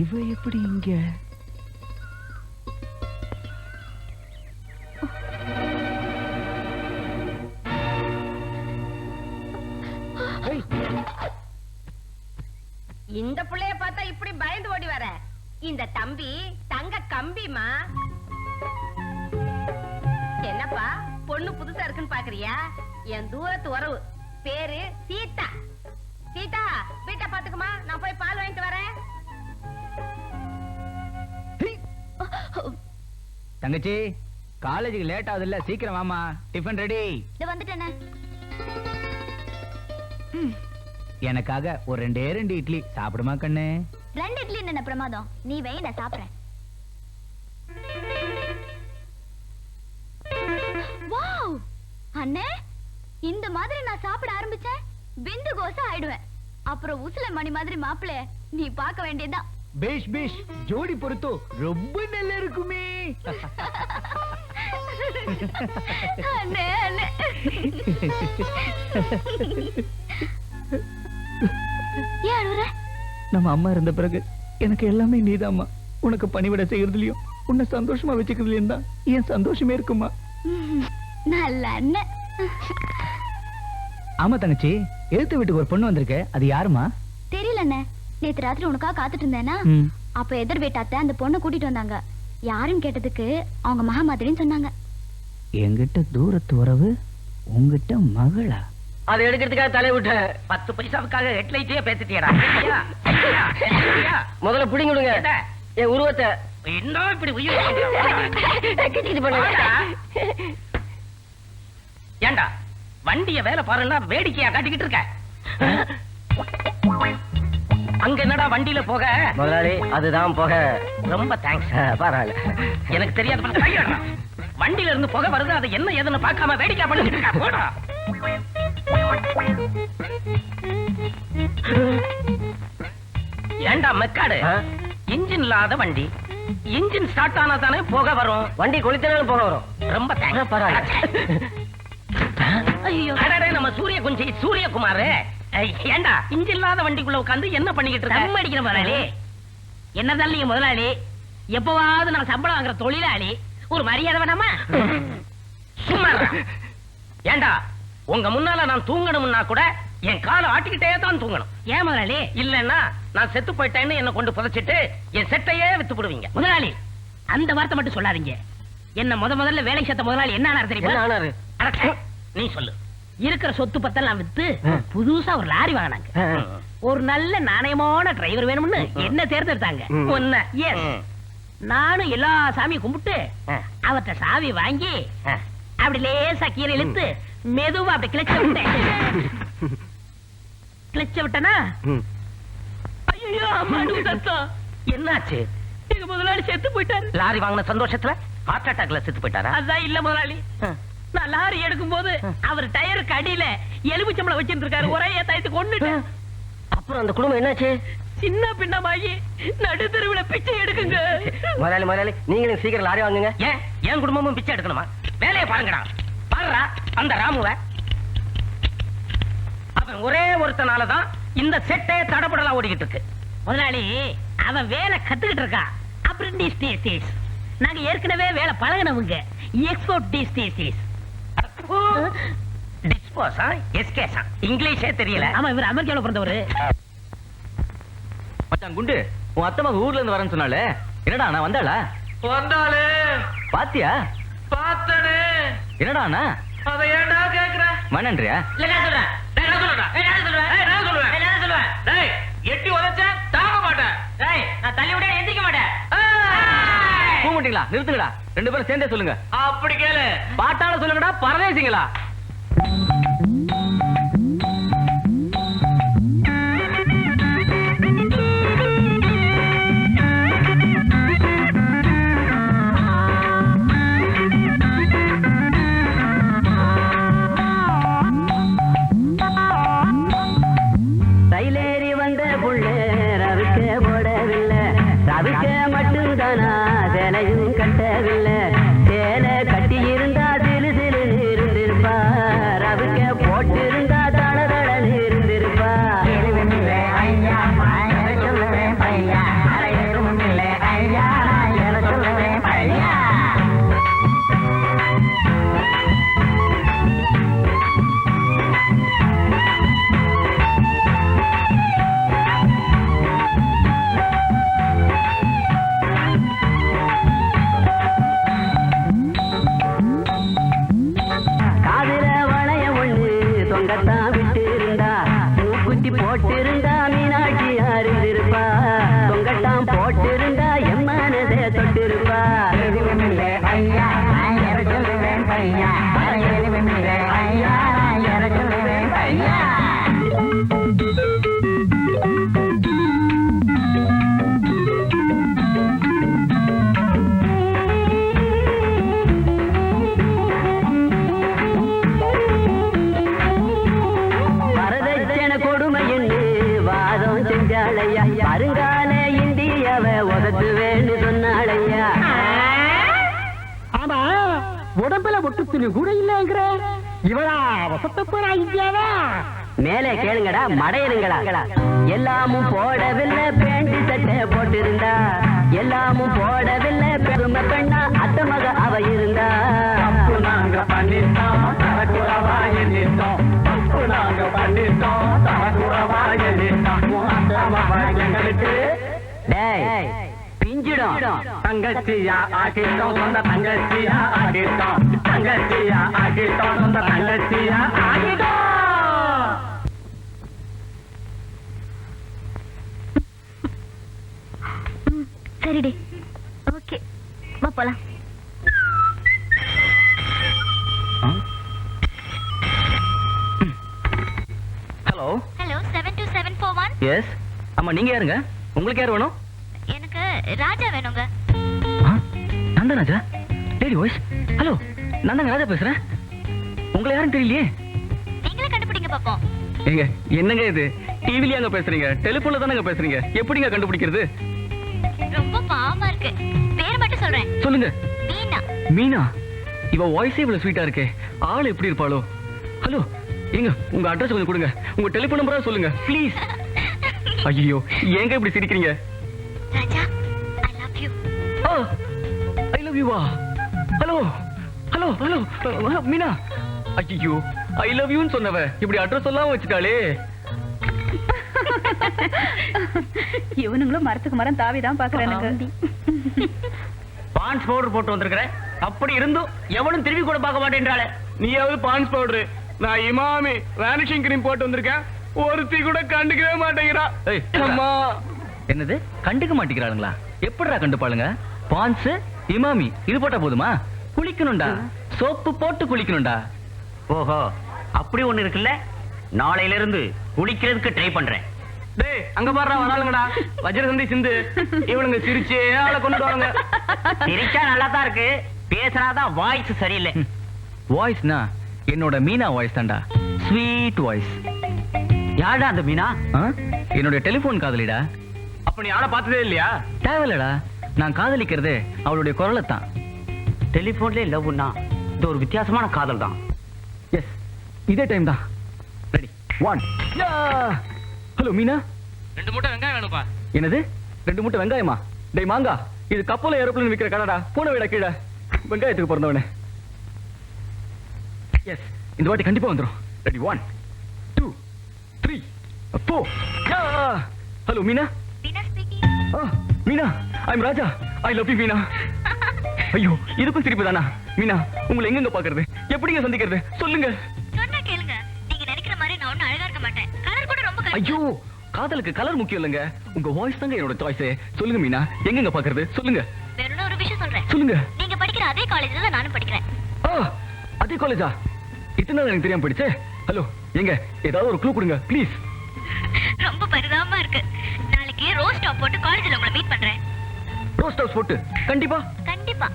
இவ எப்படி இங்க? இந்த புள்ளைய பார்த்தா இப்படி பயந்து ஓடி வர? இந்த தம்பி தங்க கம்பிமா. என்னப்பா பொண்ணு புதுசா இருக்குன்னு பாக்குறியா? என் தூரத்து உறவு, பேரு சீதா. சீதா வீட்டை பாத்துக்குமா, நான் போய் பால் வாங்கிட்டு வரேன். தங்கச்சி காலேஜுக்கு லேட் ஆகுது இல்ல, சீக்கிரம் வாமா. Tiffin ready. வந்துட்டேனே. எனக்காக ஒரு 2 இட்லி சாப்பிடுமா கண்ணு? 2 இட்லி என்ன பிரமாதம், நீ வை, நான் சாப்பிடுறேன். வாவ் அண்ணே, இந்த மாதிரி நான் சாப்பிட ஆரம்பிச்சேன் பிந்து கோசா ஆயிடுவேன். அப்புறம் உசுல மணி மாதிரி மாப்பிள நீ பார்க்க வேண்டியதுதான். பேஷ் பேஷ், ஜோடி பொறுத்தோ ரொம்ப நல்லா இருக்குமே. அண்ணே அண்ணே. ஏன் அழுற? நம்ம அம்மா இருந்த பிறகு எனக்கு எல்லாமே நீதாம்மா. உனக்கு பணிவிட செய்யறதுலயும் உன்னை சந்தோஷமா வச்சுக்கிறதுலயும் தான் என் சந்தோஷமே இருக்குமா. நல்ல அண்ணன். ஆமா தங்கச்சி, எழுத்து வீட்டுக்கு ஒரு பொண்ணு வந்திருக்கு, அது யாருமா? தெரியல அண்ணே, நேத்து ராத்திரி உனக்காக காத்துட்டு இருந்தேனா, அப்ப எதிர் வீட்டாத்த அந்த பொண்ணை கூட்டிட்டு வந்தாங்க. யாருன்னு கேட்டதுக்கு அவங்க மகா மாதிரின்னு சொன்னாங்க. என்கிட்ட தூரத்து உறவு, உங்ககிட்ட மகளா? அதை எடுக்கிறதுக்காக தலை விட்ட 10 பைசாவுக்காக ஹெட்லைட்டே பேசிட்டியடா. முதல்ல பிடிங்கிடுங்க என் உருவத்தை. இன்னும் இப்படி உயிர் ஏண்டா வண்டிய வேலை பாருன்னா வேடிக்கையா காட்டிக்கிட்டு இருக்க? அங்க என்னடா வண்டியில போக? முதலாளி அதுதான் போக. ரொம்ப தேங்க்ஸ். பரவாயில்ல, எனக்கு தெரியாது. வண்டியில இருந்து புகை வருது, அது என்ன ஏதுன்னு பார்க்காம வேடிக்கை பண்ணிட்டு இருக்க. போடா. ஏண்டா மெக்காடு, இன்ஜின் இல்லாத வண்டி, இன்ஜின் ஸ்டார்ட் ஆனா தானே போக வரும். வண்டி கொளுத்தினாலும் போக வரும். ரொம்ப தேங்க்ஸ். பரவாயில்ல. ஐயோ நம்ம சூரியகுமார், ஏண்டா இன்ஜின் இல்லாத வண்டிக்குள்ள உட்காந்து என்ன பண்ணிக்கிட்டு இருக்க? அடிக்கிற முதலாளி. என்னதான் நீங்க முதலாளி, எப்பவாவது நான் சம்பளம் வாங்குற தொழிலாளி, ஒரு மரியாதை வேணாமா? சும்மா ஏண்டா உங்க முன்னால நான் தூங்கணும்னா கூட என் காலை ஆட்டிக்கிட்டே தான் தூங்கணும். ஏன் முதலாளி? இல்லன்னா நான் செத்து போயிட்டேன்னு என்ன கொண்டு புதைச்சிட்டு என் செட்டையே வித்து போடுவீங்க. முதலாளி அந்த வார்த்தை மட்டும் சொல்லாதீங்க. என்ன முதல்ல வேலைக்கு சேர்த்த முதலாளி என்ன ஆனாரு தெரியுமா? நீ சொல்லு. இருக்கிற சொத்து பத்தெல்லாம் வித்து புதுசா ஒரு லாரி வாங்கினாங்க. ஒரு நல்ல நாணயமான டிரைவர் வேணும்னு என்ன தேர்ந்தெடுத்தாங்க. நானும் எல்லா சாமியும் கும்பிட்டு அவர்கிட்ட சாவி வாங்கி அப்படி லேசா கீரை இழுத்து மெதுவா அப்படி கிளச்ச விட்டேன். கிளச்ச விட்டனா ஐயோ அம்மாடு சத்தம். என்னாச்சு? எங்க முதலாளி செத்து போயிட்டாரு. லாரி வாங்கின சந்தோஷத்துல ஹார்ட் அட்டாக்ல செத்து போயிட்டாரா? அதான் இல்ல முதலாளி, நான் லாரி எடுக்கும் போது அவர் டயருக்கு அடியில எலுமிச்சம்பளம் வச்சிருந்திருக்காரு. ஒரே டயத்தை கொன்னுட்டேன். அப்புறம் அந்த குடும்பம் என்னாச்சு? சின்ன பின்னமாகி நடுத்தருவுல பிச்சை எடுக்குங்க. முதலாளி நீங்களும் சீக்கிரம் லாரி வாங்குங்க. ஏன் என் குடும்பமும் பிச்சை எடுக்கணுமா? வேலையை பாருங்கடா. பாருடா அந்த ராமுவ, அவன் ஒரே ஒருத்தனாலதான் இந்த செட்டே தடபடலா ஓடிக்கிட்டு இருக்கு. முதலாளி அவன் வேலை கத்துக்கிட்டு இருக்கா. அப்ரெண்டிஸ். நாங்க ஏற்கனவே வேலை பழகினவங்க. எக்ஸ்போர்ட் டிஸ்டேஸ். டிஸ்போஸா எஸ்கேஸா இங்கிலீஷே தெரியல. ஆமா இவர் அமெரிக்கால பிறந்தவரு. மச்சான் குண்டு, உன் அத்தம்மா ஊர்ல இருந்து வரேன்னு சொன்னாலே, என்னடா நான் வந்தாளா? வந்தாலே பாத்தியா? பார்த்தனே. என்னடா அண்ணா அத ஏன்டா கேக்குற? மண்ணன்றியா? இல்ல நான் சொல்றேன். டேய் எட்டி உதைச்ச தாங்க மாட்டேன். டேய் நான் தள்ளி விட எந்திக்க மாட்டேன். கூமுட்டீங்களா? நிறுத்துங்கடா. 2 பேரும் சேர்ந்தே சொல்லுங்க. அப்படி கேளு. பாட்டால சொல்லுங்கடா, பரதேசிங்களா? ரயிலேறி வந்த புள்ள ரவிக்க போடவில்லை, ரவிக்க மட்டும்தானா சேலையும் கட்டவில்லை. சேலை கட்டி இருந்தா சிலு சிலு இருந்திருப்பா. போட்டிருந்தா தளதளன்னு இருந்திருப்பா. காதுல வளைய ஒண்ணு தொங்கத்தான் விட்டு இருந்தா, மூக்குத்தி போட்டிருந்தா மீனாட்சி அறிந்திருப்பா. தொங்கத்தான் போட்டிருந்தா என் மனதை தொட்டிருப்பா. வரதட்சணை கொடுமை என்று வாதம் செஞ்சாளையா, வருங்கால இந்தியாவை உதத்துவேன்னு சொன்னாளையா. ஆமா, உடம்புல ஒட்டு துணி கூட இல்லைங்கிற இவளா வசத்த போறா இந்தியாவா? மேலே கேளுங்கடா மடையனுங்களா. எல்லாமும் போடவில்லை பேண்ட் சட்டை போட்டிருந்தா, எல்லாமும் போடவில்லை பெருமை பெண்ணா அத்த மக அவ இருந்தா. நாங்க பண்ணிட்டோம் தரக்குறவா எண்ணிட்டோம், தப்பு நாங்க பண்ணிட்டோம் தரக்குறவா எண்ணிட்டோம். எங்களுக்கு டேய் பிஞ்சிடும். தங்கச்சியா ஆகிட்டோம், சொந்த தங்கச்சியா ஆகிட்டோம், தங்கச்சியா ஆகிட்டோம், சொந்த தங்கச்சியா ஆகிட்டோம். சரிடி, ஓகே, வா போலாம். Hello hello, 72741. எஸ். ஆமா, நீங்க யாருங்க? உங்களுக்கு யார் வேணும்? எனக்கு ராஜா வேணுங்க. நான் தான் ராஜா, லேடி வாய்ஸ். ஹலோ, நான் தான் ராஜா பேசுறேன். உங்களை யாரும் தெரியலையே. நீங்களே கண்டுபிடிங்க பாப்போம். ஏங்க, என்னங்க இது? டிவிலயாங்க பேசுறீங்க? டெலிபோன்ல தானங்க பேசுறீங்க? எப்படிங்க கண்டுபிடிக்கிறது? ரொம்ப பாவமா இருக்கு. பேர் மட்டும் சொல்றேன். சொல்லுங்க. மீனா. மீனா? இவ வாய்ஸே இவ்வளவு ஸ்வீட்டா இருக்கே, ஆள் எப்படி இருப்பாளோ? ஹலோ, ஏங்க, உங்க அட்ரஸ் கொஞ்சம் கொடுங்க, உங்க டெலிபோன் நம்பரா சொல்லுங்க ப்ளீஸ். ஐயோ, ஏங்க இப்படி சிரிக்கிறீங்க? Raja, I love you. I love யூவா? Hello hello hello, Meena. ஐயோ, ஐ லவ் யூன்னு சொன்னவ இப்படி அட்ரஸ் சொல்லாம வச்சுட்டாளே. இவனுங்களும் மரத்துக்கு மரம் தாவிதான் பாக்குறானுங்க. பான்ஸ் பவுடர் போட்டு வந்திருக்கிறேன், அப்படி இருந்தும் எவனும் திரும்பி கூட பார்க்க மாட்டேன்றாளே. நீயாவது பான்ஸ் பவுடர், நான் இமாமி வேனிஷிங் கிரீம் போட்டு வந்திருக்கேன், ஒருத்தி கூட கண்டுக்கவே மாட்டேங்கிறா. ஏய், அம்மா, என்னது கண்டுக்க மாட்டேங்கிறாளுங்களா? எப்படிடா கண்டுப்பாளுங்க? பான்ஸ் இமாமி இது போட்டா போதுமா? குளிக்கணும்டா, சோப்பு போட்டு குளிக்கணும்டா. ஓஹோ, அப்படி ஒண்ணு இருக்குல்ல. நாளையில இருந்து குளிக்கிறதுக்கு ட்ரை பண்றேன். டேய் அங்க பாடுறா வராளுங்கடா, வஜ்ரசந்தி சிந்து. இவனுங்க சிரிச்சே ஆளை கொண்டு வாங்க. சிரிச்சா நல்லா தான் இருக்கு, பேசுறாதான் வாய்ஸ் சரியில்லை. வாய்ஸ்னா என்னோட மீனா வாய்ஸ் தான்டா, ஸ்வீட் வாய்ஸ். யாரா அந்த மீனா? என்னோட டெலிபோன் காதலிடா. அப்ப நீ ஆளை பார்த்ததே இல்லையா? தேவையில்லடா, நான் காதலிக்கிறதே அவளுடைய குரலை தான். டெலிபோன்ல லவ்னா இது ஒரு வித்தியாசமான காதல் தான். எஸ், இதே டைம் தான். ரெடி, 1. ஹலோ மீனா. 2 மூட்டை வெங்காயம் வேணும்பா. என்னது 2 மூட்டை வெங்காயமா? டேய் மாங்கா, இது கப்பல ஏரோப்ளேன் விக்கிற கடைடா, போன விட கீழே. வெங்காயத்துக்கு பிறந்தவனே. எஸ், இந்த வாட்டி கண்டிப்பா வந்துரும். Ready, 1 2 3 4. Hello Meena. Meena speaking. Meena, I'm Raja. I love you Meena. ஐயோ, இதுக்கும் சிரிப்பு தானா? மீனா, உங்களை எங்கெங்க பாக்குறது, எப்படிங்க சந்திக்கிறது, சொல்லுங்க. சொன்னா கேளுங்க. நீங்க நினைக்கிற மாதிரி நான் ஒன்னும் அழகா இருக்க மாட்டேன். கலர் கூட ரொம்ப கலர். ஐயோ, காதலுக்கு கலர் முக்கியம் இல்லைங்க, உங்க வாய்ஸ் தாங்க என்னோட சாய்ஸ். சொல்லுங்க மீனா, எங்கெங்க பாக்குறது, சொல்லுங்க. வேற ஒரு விஷயம் சொல்றேன். சொல்லுங்க. நீங்க படிக்கிற அதே காலேஜ்ல தான் நானும் படிக்கிறேன். அதே காலேஜா? இத்தனை நாள் எனக்கு தெரியாம போயிடுச்சே. ஹலோ, எங்க ஏதாவது ஒரு க்ளூ கொடுங்க ப்ளீஸ். ரொம்ப பரிதாபமா இருக்கு. நாளைக்கு ரோஸ் டாப் போட்டு காலேஜ்ல உங்களை மீட் பண்றேன். ரோஸ் ஹவுஸ் போட்டு? கண்டிப்பா. கண்டிப்பா.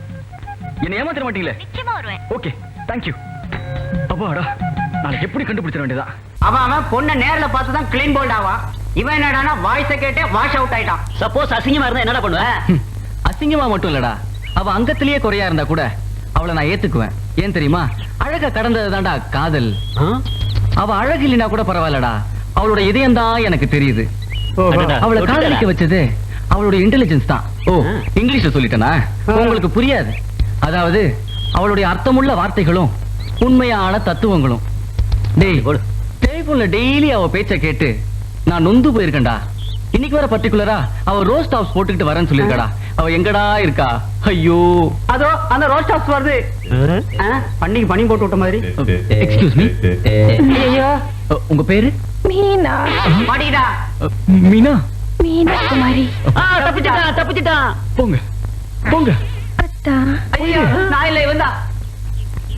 என்ன ஏமாத்திர மாட்டீங்களே? நிச்சயமா வருவேன். Okay, thank you. அப்பாடா, நாளைக்கு எப்படி கண்டுபிடிச்சிட வேண்டியதா? அவன் பொண்ணை நேர்ல பார்த்து தான் கிளீன் போல்ட் ஆவா. இவன் என்னடானா வாய்ஸை கேட்டே வாஷ் அவுட் ஆயிட்டான். சப்போஸ் அசிங்கமா இருந்தா என்னடா பண்ணுவ? அசிங்கமா மட்டும் இல்லடா, அவ அங்கத்திலேயே குறையா இருந்தா கூட அவளை நான் ஏத்துக்குவேன். ஏன் தெரியுமா? அழகா கடந்தது தான்டா காதல். அவ அழகு இல்லைனா கூட பரவாயில்லடா, அவளோட இதயம் தான் எனக்கு தெரியுது. அவளை காதலிக்க வச்சது அவளுடைய இன்டெலிஜென்ஸ் தான். ஓ, இங்கிலீஷ்ல சொல்லிட்டேனா? உங்களுக்கு புரியாது. அதாவது அவளுடைய அர்த்தமுள்ள வார்த்தைகளும் உண்மையான தத்துவங்களும். டேய், டெலிபோன்ல டெய்லி அவ பேச்ச கேட்டு நான் நொந்து போயிருக்கேன்டா. இன்னைக்கு வர பர்டிகுலரா அவ ரோஸ்ட் ஹவுஸ் போட்டுக்கிட்டு வரேன்னு சொல்லிருக்காடா. அவ எங்கடா இருக்கா? ஐயோ, அதோ அந்த ரோஸ்ட் ஹவுஸ் வருது. பண்ணிக்கு பனி போட்டு விட்ட மாதிரி. Excuse me. ஐயோ, உங்க பேரு? மீனா. மாடிடா. மீனா. மீனா குமாரி. தப்பிச்சிட்டான். போங்க போங்க. அத்தா. ஐயோ, நான் இல்ல, இவன்தா.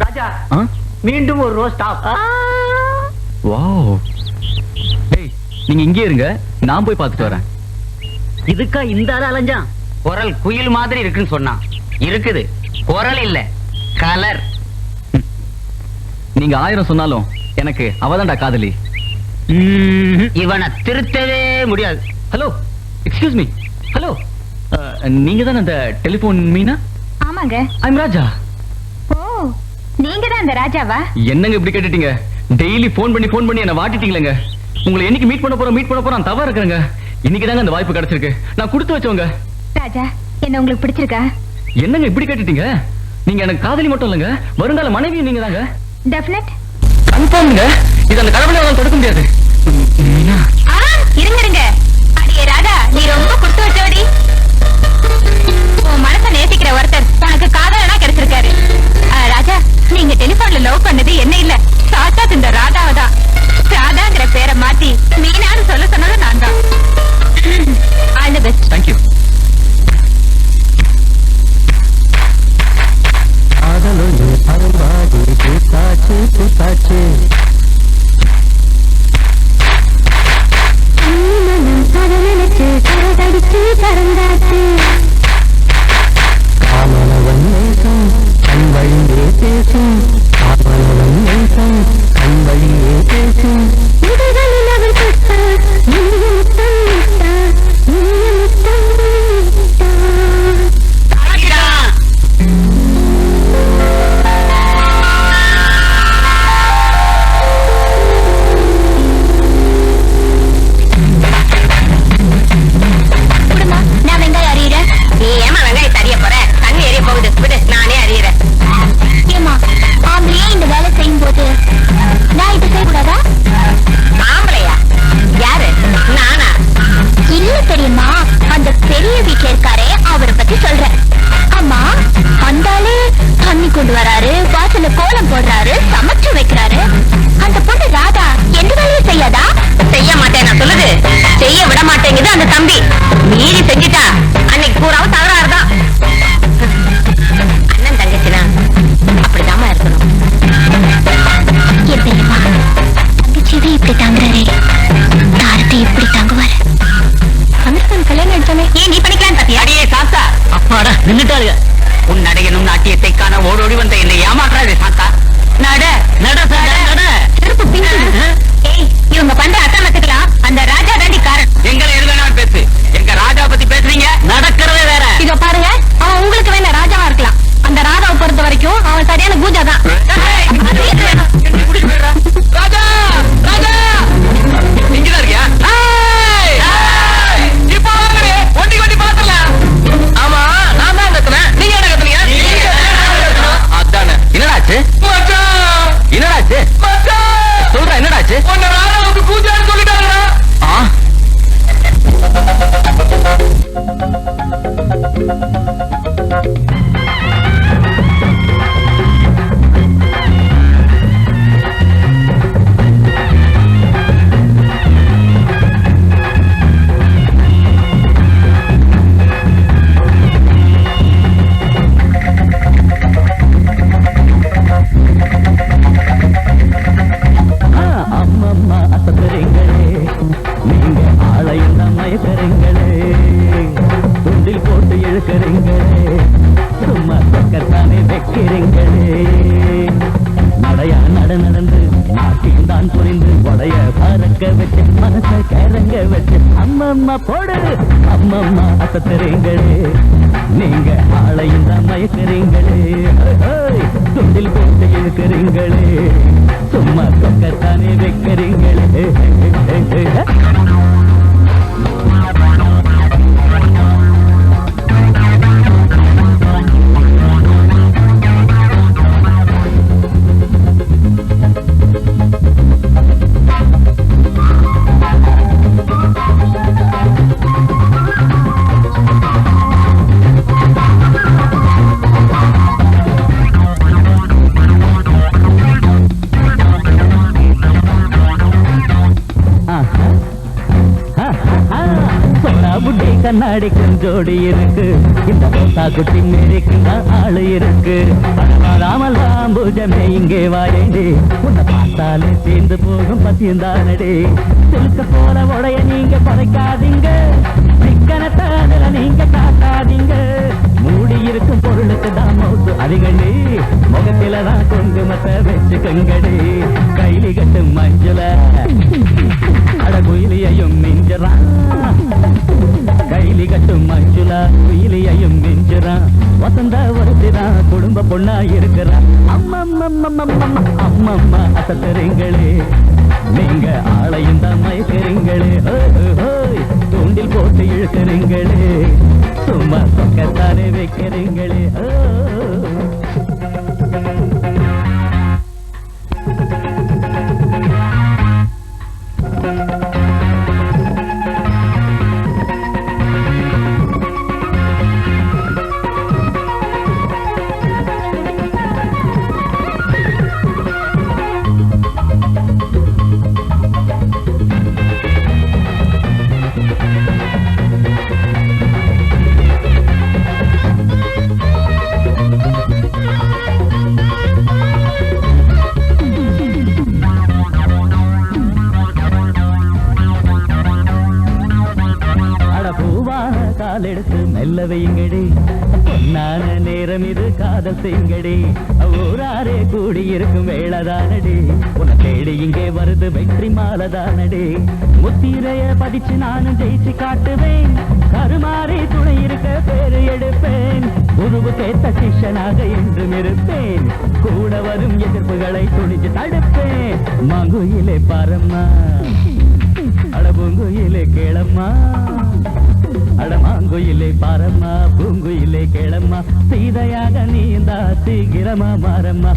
ராஜா, மீண்டும் ஒரு ரோஸ்ட் ஆஃப். வாவ். டேய், நீங்க இங்கே இருங்க, நான் போய் பார்த்துட்டு வரேன். இதுக்கா இந்த ஆளு அலைஞ்சான்? குரல் குயில் மாதிரி இருக்குன்னு சொன்னான். இருக்குது, குரல் இல்ல, கலர். நீங்க 1000 சொன்னாலும் எனக்கு அவதான்டா காதலி. இவனை திருத்தவே முடியாது. Hello, excuse me. ஹலோ, நீங்க தான் அந்த டெலிபோன் மீனா? ஆமாங்க. ஐம் ராஜா. ஓ, நீங்க தான் அந்த ராஜாவா? என்னங்க இப்படி கேட்டுட்டீங்க? டெய்லி போன் பண்ணி என்ன வாட்டிட்டீங்களேங்க. உங்களை என்னைக்கு மீட் பண்ண போறோம் தவறு இருக்கிறேங்க. இன்னைக்கு தாங்க அந்த வாய்ப்பு கிடைச்சிருக்கு. நான் கொடுத்து வச்சவங்க. ராஜா, என்ன உங்களுக்கு பிடிச்சிருக்கா? என்னங்க இப்படி கேட்டுட்டீங்க? நீங்க எனக்கு காதலி மட்டும் இல்லங்க, வருங்கால மனைவி நீங்க தாங்க. டெஃபினட். கன்ஃபார்ம்ங்க. இது அந்த கடவுளால தடுக்க முடியாது. மீனா, இருங்க. அடியே ராஜா, நீ ரொம்ப கொடுத்து வச்சவடி. உன் மனசை நேசிக்கிற ஒருத்தர் உனக்கு காதலனா கிடைச்சிருக்காரு. ராஜா, நீங்க டெலிபோன்ல லவ் பண்ணது என்ன இல்ல, சாட்சாத் இந்த ராதாவை தான். ராதாங்கிற பேரை மாத்தி மீனான்னு சொல்ல சொன்னது நான் தான். All the best. Thank you. ஆமா, நான் தான் புரிந்து உடைய பறக்க வச்சு மனச கிறங்க வச்சு அம்மம்மா போடு அம்மம்மா அசத்துறீங்களே நீங்க ஆளையும் தான் மயக்கிறீங்களே துண்டில் போட்டு இழுக்கிறீங்களே சும்மா சொக்கத்தானே வைக்கிறீங்களே கண்ணாடி கொஞ்சோடி இருக்கு இந்த போசா குட்டி மேரிக்கு ஆளு இருக்கு பரவாராமல் பூஜமே இங்கே வாழேண்டே உன்னை பார்த்தாலே சேர்ந்து போகும் பத்தியந்தானடே சிலுக்க போல உடைய நீங்க குறைக்காதீங்க சிக்கனத்தானல நீங்க காட்டாதீங்க மூடி இருக்கும் பொருளுக்கு தான் மௌத்து அதிகளே முகத்தில தான் குங்குமத்தை வச்சுக்கங்கடே கைலி கட்டு மஞ்சள அடகுயிலியையும் மிஞ்சறான் கைலி கட்டும் மஞ்சுளா குயிலியையும் மிஞ்சுறான் வசந்தா வருத்திரான் குடும்ப பொண்ணா இருக்கிறான் அம்மம்மா அசத்துறீங்களே நீங்க ஆளையும் தான் மயக்கிறீங்களே தூண்டில் போட்டு இழுக்கிறீங்களே சும்மா சொக்கத்தானே வைக்கிறீங்களே எடுத்து மெல்ல வையுங்கடி பொன்னான நேரம் இது காதல் செய்யுங்கடி ஊராரே கூடியிருக்கும் வேளதானடி உன்னை தேடி இங்கே வருது வெற்றி மாலதானடி முத்திரைய பதிச்சு நானும் ஜெயிச்சு காட்டுவேன் கருமாறி துணை இருக்க பேரு எடுப்பேன் குருவு கேட்ட சிஷ்யனாக என்றும் இருப்பேன் கூட வரும் எதிர்ப்புகளை துணிச்சு தடுப்பேன் மங்குயிலே பாரம்மா அடபுங்குயிலே கேளம்மா அடமாங்குயிலே பாரம்மா பூங்குயிலே கேளம்மா சீதையாக நீந்தா சீக்கிரமா மாறம்மா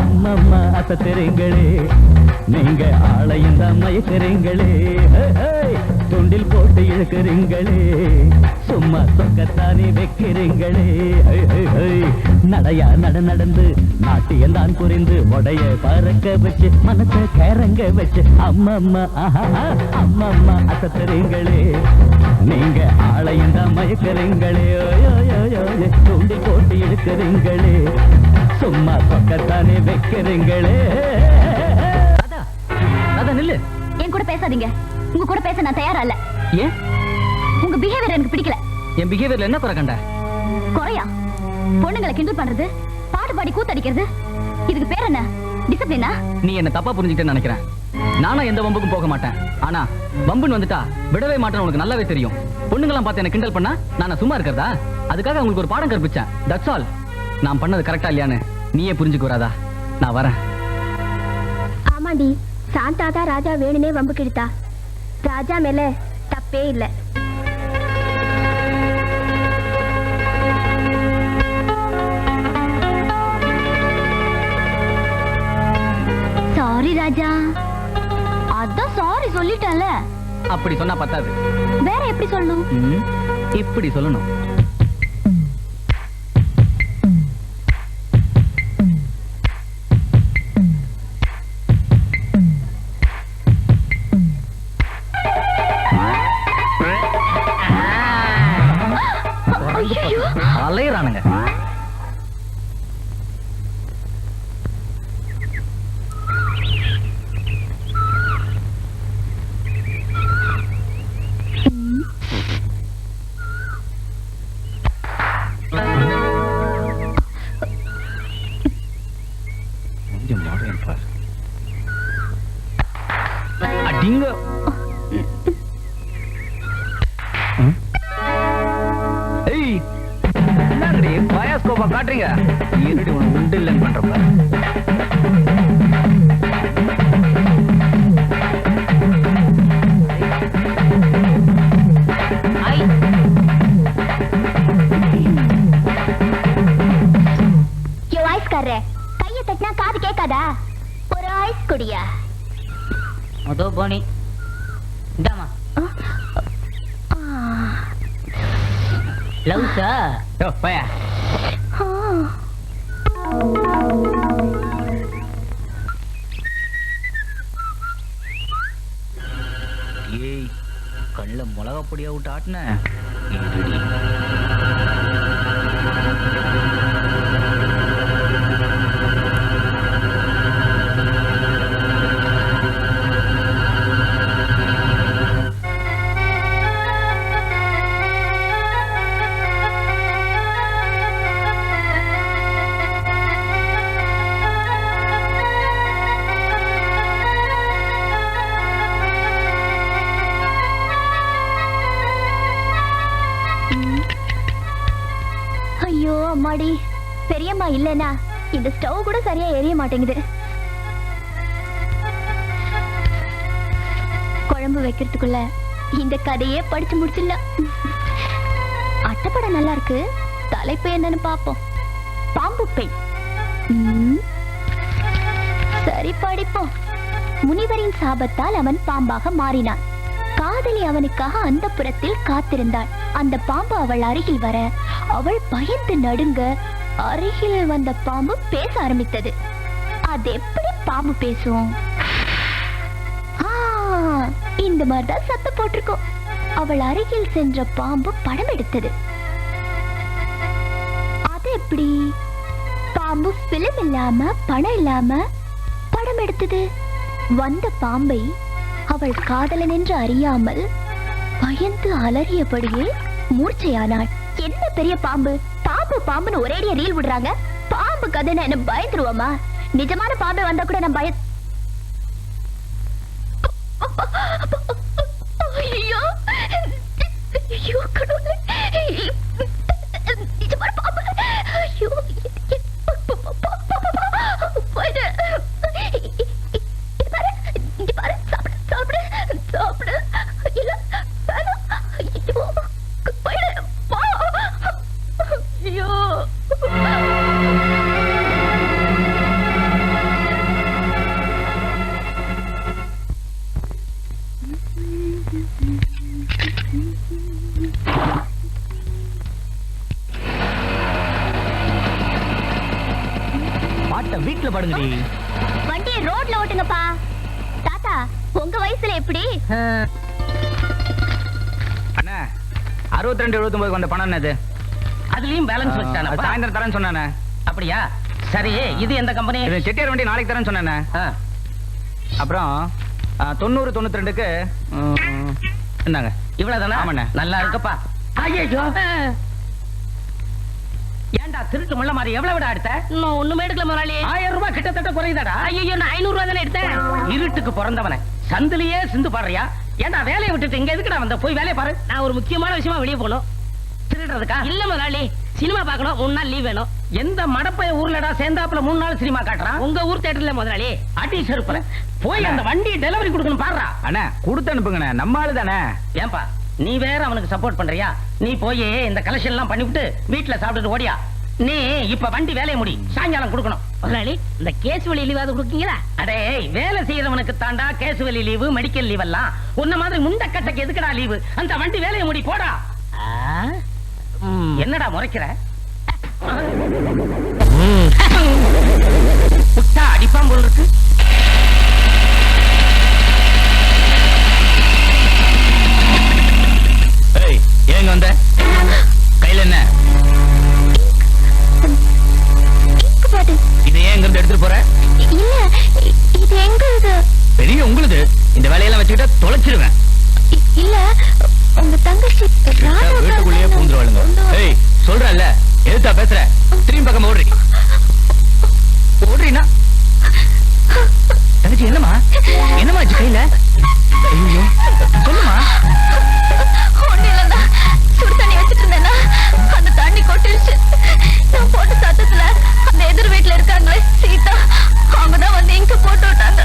அம்மம்மா அசத்துறீங்களே நீங்க ஆளையும் தான் மயக்கிறீங்களே துண்டில் போட்டு இழுக்கிறீங்களே சும்மா சொக்கத்தானே வைக்கிறீங்களே நடையா நடந்து நாட்டியம் தான் புரிந்து உடைய பறக்க வச்சு மனசை கிறங்க வச்சு அம்மம்மா அம்மம்மா அசத்துறீங்களே நீங்க ஆளையும் தான் மயக்கிறீங்களே துண்டி போட்டு இழுக்கிறீங்களே சும்மா சொக்கத்தானே வைக்கிறீங்களே நில்லு என் கூட பேசாதீங்க உங்க கூட பேச நான் தயாரா இல்ல ஏன் உங்க பிஹேவியர் எனக்கு பிடிக்கல என் பிஹேவியர்ல என்ன குறை கண்ட குறையா பொண்ணுங்களை கிண்டல் பண்றது பாட்டு பாடி கூத்தடிக்கிறது இதுக்கு பேர் என்ன டிசிப்ளினா நீ என்ன தப்பா புரிஞ்சுக்கிட்டேன்னு நினைக்கிறேன் நானும் எந்த வம்புக்கும் போக மாட்டேன் ஆனா வம்புன்னு வந்துட்டா விடவே மாட்டேன்னு உனக்கு நல்லாவே தெரியும் பொண்ணுங்களாம் பார்த்து என்ன கிண்டல் பண்ணா நான் சும்மா இருக்கிறதா அதுக்காக உங்களுக்கு ஒரு பாடம் கற்பிச்சேன் தட்ஸ் ஆல் நான் பண்ணது கரெக்டா இல்லையான்னு நீயே புரிஞ்சுக்க வராதா நான் வரேன் ஆமாண்டி சாந்தா தான் ராஜா வேணுனே வம்பு கிழித்தா ராஜா மேல தப்பே இல்ல சாரி ராஜா அதான் சாரி சொல்லிட்டல அப்படி சொன்னா பத்தாது வேற எப்படி சொல்லணும் இப்படி சொல்லணும் அலையறானுங்க டிங்க. ஏய், என்னங்கடி பயாஸ்கோப்பா காட்டுறீங்க? இருடி உனக்கு உண்டு இல்லைன்னு பண்றப்ப. கைய தட்டினா காது கேட்காதா? ஒரு ஐஸ் குடியா? அதோ போனி இந்தாமா லவ்ஸா பயா ஏய், கண்ணுல மிளகா பொடியா விட்டு ஆட்டின. ஐயோ அம்மாடி, பெரியம்மா இல்லனா இந்த ஸ்டவ் கூட சரியா எரிய மாட்டேங்குது. குழம்பு வைக்கிறதுக்குள்ள இந்த கதையே படிச்சு முடிச்சிடலாம். அட்டைப்படம் நல்லா இருக்கு, தலைப்பு என்னன்னு பாப்போம். பாம்பு பெண். சரி படிப்போம். முனிவரின் சாபத்தால் அவன் பாம்பாக மாறினான். காதலி அவனுக்காக அந்த புறத்தில் காத்திருந்தாள். அந்த பாம்பு அவள் அருகில் வர அவள் பயந்து நடுங்க. அருகில் வந்த பாம்பு பேச ஆரம்பித்தது. அது எப்படி பாம்பு பேசும்? இந்த மாதிரிதான் சத்தம் போட்டிருக்கோம். அவள் அருகில் சென்ற பாம்பு படம் எடுத்தது. அது எப்படி? பாம்பு பிலிம் இல்லாம பணம் இல்லாம படம் எடுத்தது. வந்த பாம்பை அவள் காதலன் என்று அறியாமல் பயந்து அலறியபடியே மூர்ச்சையானாள். என்ன பெரிய பாம்பு, பாம்பு பாம்புன்னு ஒரேடியா ரீல் விடுறாங்க. பாம்பு கதைன்னு என்ன பயந்துருவோமா? நிஜமான பாம்பே வந்தா கூட நான் ஐயோ ஐயோ கடவுளே, நிஜமான பாம்பு. ஐயோ வீட்டுல படுங்கடி. வண்டியை ரோட்ல ஓட்டுங்கப்பா. தாத்தா, உங்க வயசுல எப்படி? அண்ணா 62 79 வந்த பணம் என்னது? அதுலயும் பேலன்ஸ் வச்சானே. சாயந்தரம் தரேன்னு சொன்னானே. அப்படியா? சரி, இது எந்த கம்பெனி? இது செட்டியார் வண்டி நாளைக்கு தரேன்னு சொன்னானே. அப்புறம் 90 92க்கு என்னங்க இவ்வளவுதானா? ஆமாண்ணே. நல்லா இருக்கப்பா. ஐயோ, ஏண்டா திருட்டு முள்ள மாதிரி எவ்வளவு விட எடுத்த? இன்னும் ஒண்ணுமே எடுக்கல முதலாளி. 1000 ரூபாய் கிட்டத்தட்ட குறையுதாடா. ஐயோ, நான் 500 ரூபாய் தானே எடுத்தேன். இருட்டுக்கு பிறந்தவன சந்திலேயே சிந்து பாடுறியா? ஏண்டா வேலையை விட்டுட்டு இங்க எதுக்குடா வந்த? போய் வேலையை பாரு. நான் ஒரு முக்கியமான விஷயமா வெளியே போகணும். திருடுறதுக்கா? இல்ல முதலாளி, சினிமா பார்க்கணும். 3 நாள் லீவ் வேணும். எந்த மடப்பைய ஊர்லடா சேர்ந்தாப்புல 3 நாள் சினிமா காட்டுறான்? உங்க ஊர் தியேட்டர்ல முதலாளி. அடி செருப்புல போய் அந்த வண்டி டெலிவரி கொடுக்கணும் பாடுறா. அண்ணா கொடுத்து அனுப்புங்கண்ணே, நம்ம ஆளு தானே. ஏன்பா நீ வேற அவனுக்கு சப்போர்ட் பண்றியா? நீ போய் இந்த கலெக்ஷன் எல்லாம் பண்ணிவிட்டு வீட்டுல சாப்பிட்டுட்டு ஓடியா. நீ இப்ப வண்டி வேலையை முடி, சாயங்காலம் கொடுக்கணும். முதலாளி, இந்த கேஸ் வழி லீவாவது கொடுக்கீங்களா? அடே, வேலை செய்யறவனுக்கு தாண்டா கேசுவலி லீவு, மெடிக்கல் லீவ் எல்லாம். உன்ன மாதிரி முண்ட கட்டைக்கு எதுக்குடா லீவு? அந்த வண்டி வேலையை முடி போடா. என்னடா முறைக்கிற? புட்டா அடிப்பான் போல் இருக்கு. ஏங்க வந்த கையில என்ன? இதை ஏன் இங்கிருந்து எடுத்துட்டு போற? இல்ல, இது எங்க? பெரிய உங்களுக்கு இந்த வேலையெல்லாம் வச்சுக்கிட்டா தொலைச்சிருவேன். இல்ல, உங்க தங்கச்சி வீட்டுக்குள்ளேயே பூந்துருவாளுங்க. ஏய், சொல்றல்ல, எதுத்தா பேசுற? திரும்பி பக்கம் ஓடுறீ. ஓடுறீனா தங்கச்சி? என்னமா என்னமாச்சு கையில? ஐயோ சொல்லுமா. ஒண்ணு இல்லைன்னா சுடு தண்ணி வச்சுட்டு இருந்தேன்னா அந்த தண்ணி கொட்டிருச்சு. நான் போட்ட சத்தத்துல அந்த எதிர் வீட்டுல இருக்காங்களே சீதா, அவங்கதான் வந்து இங்க போட்டு விட்டாங்க.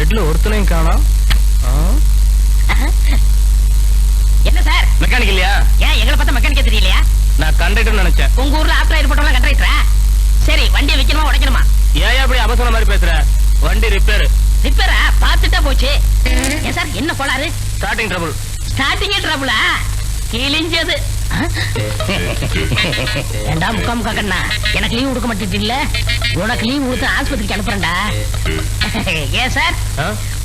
ஷெட்ல ஒருத்தனையும் காணோம். என்ன சார் மெக்கானிக் இல்லையா? ஏன் எங்களை பார்த்தா மெக்கானிக்கே தெரியலையா? நான் கண்டக்டர் நினைச்சேன். உங்க ஊர்ல ஆப்டர் ஏற்பட்டவங்க கண்டக்டரா? சரி வண்டியை வைக்கணுமா உடைக்கணுமா? ஏன் அப்படி அவசர மாதிரி பேசுற? வண்டி ரிப்பேர். ரிப்பேரா? பார்த்துட்டா போச்சு. ஏன் சார் என்ன கோளாறு? Starting trouble. ஸ்டார்டிங்கே ட்ரபிளா? கிழிஞ்சது. ஏண்டா முக்கா கண்ணா, எனக்கு லீவ் கொடுக்க மாட்டேன். உனக்கு லீவ் கொடுத்து ஆஸ்பத்திரிக்கு அனுப்புறேன்டா. ஏன் சார்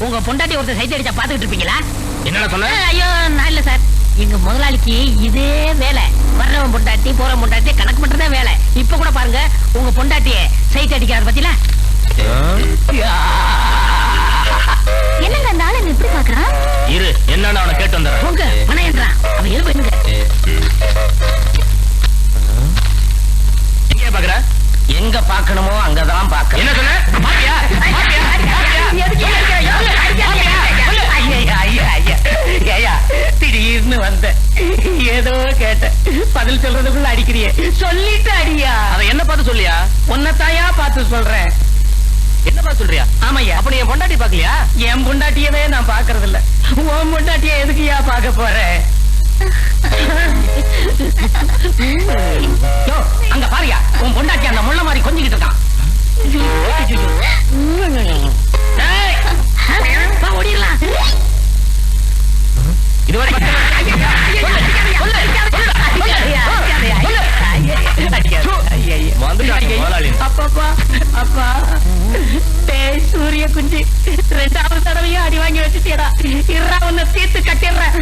உங்க பொண்டாட்டி ஒருத்தர் சைட் அடிச்சா பாத்துக்கிட்டு இருப்பீங்களா? என்னடா சொன்ன? ஐயோ நான் இல்ல சார், எங்க முதலாளிக்கு இதே வேலை. வர்றவன் பொண்டாட்டி போறவன் பொண்டாட்டி கணக்கு பண்றதே வேலை. இப்ப கூட பாருங்க உங்க பொண்டாட்டிய சைட் அடிக்கிறாரு பத்தில. என்னங்க அந்த ஆளு எப்படி பாக்குறான்? இரு என்னன்னு அவனை கேட்டு வந்துடுறேன். உங்க மன என்றான் அவன் எழுப்பு என்னங்க எங்க பாக்குற? எங்க பாக்கணுமோ அங்கதான் பாக்க. என்ன சொன்ன? பாத்தியா? திடீர்னு வந்த ஏதோ கேட்ட பதில் சொல்றதுக்குள்ள அடிக்கிறியே, சொல்லிட்டு அடியா. அதை என்ன பார்த்து சொல்லியா? உன்னத்தாயா பார்த்து சொல்றேன். என்ன பார்த்து சொல்றியா? ஆமையா, அப்ப நீ என் பொண்டாட்டி பாக்கலையா? என் பொண்டாட்டியவே நான் பாக்குறது இல்ல. உன் பொண்டாட்டிய எதுக்குயா பாக்க போறேன்? அங்க பாரியா உன் பொண்டாட்டி அந்த முள்ள மாதிரி கொஞ்சிக்கிட்டு இருக்கான். ஓடிடலாம். இதுவரை அப்பா சூரிய குஞ்சு 2வது தடவையும் அடி வாங்கி வச்சுட்டேடா. இறா உன்னை தீர்த்து கட்டிடுறேன்.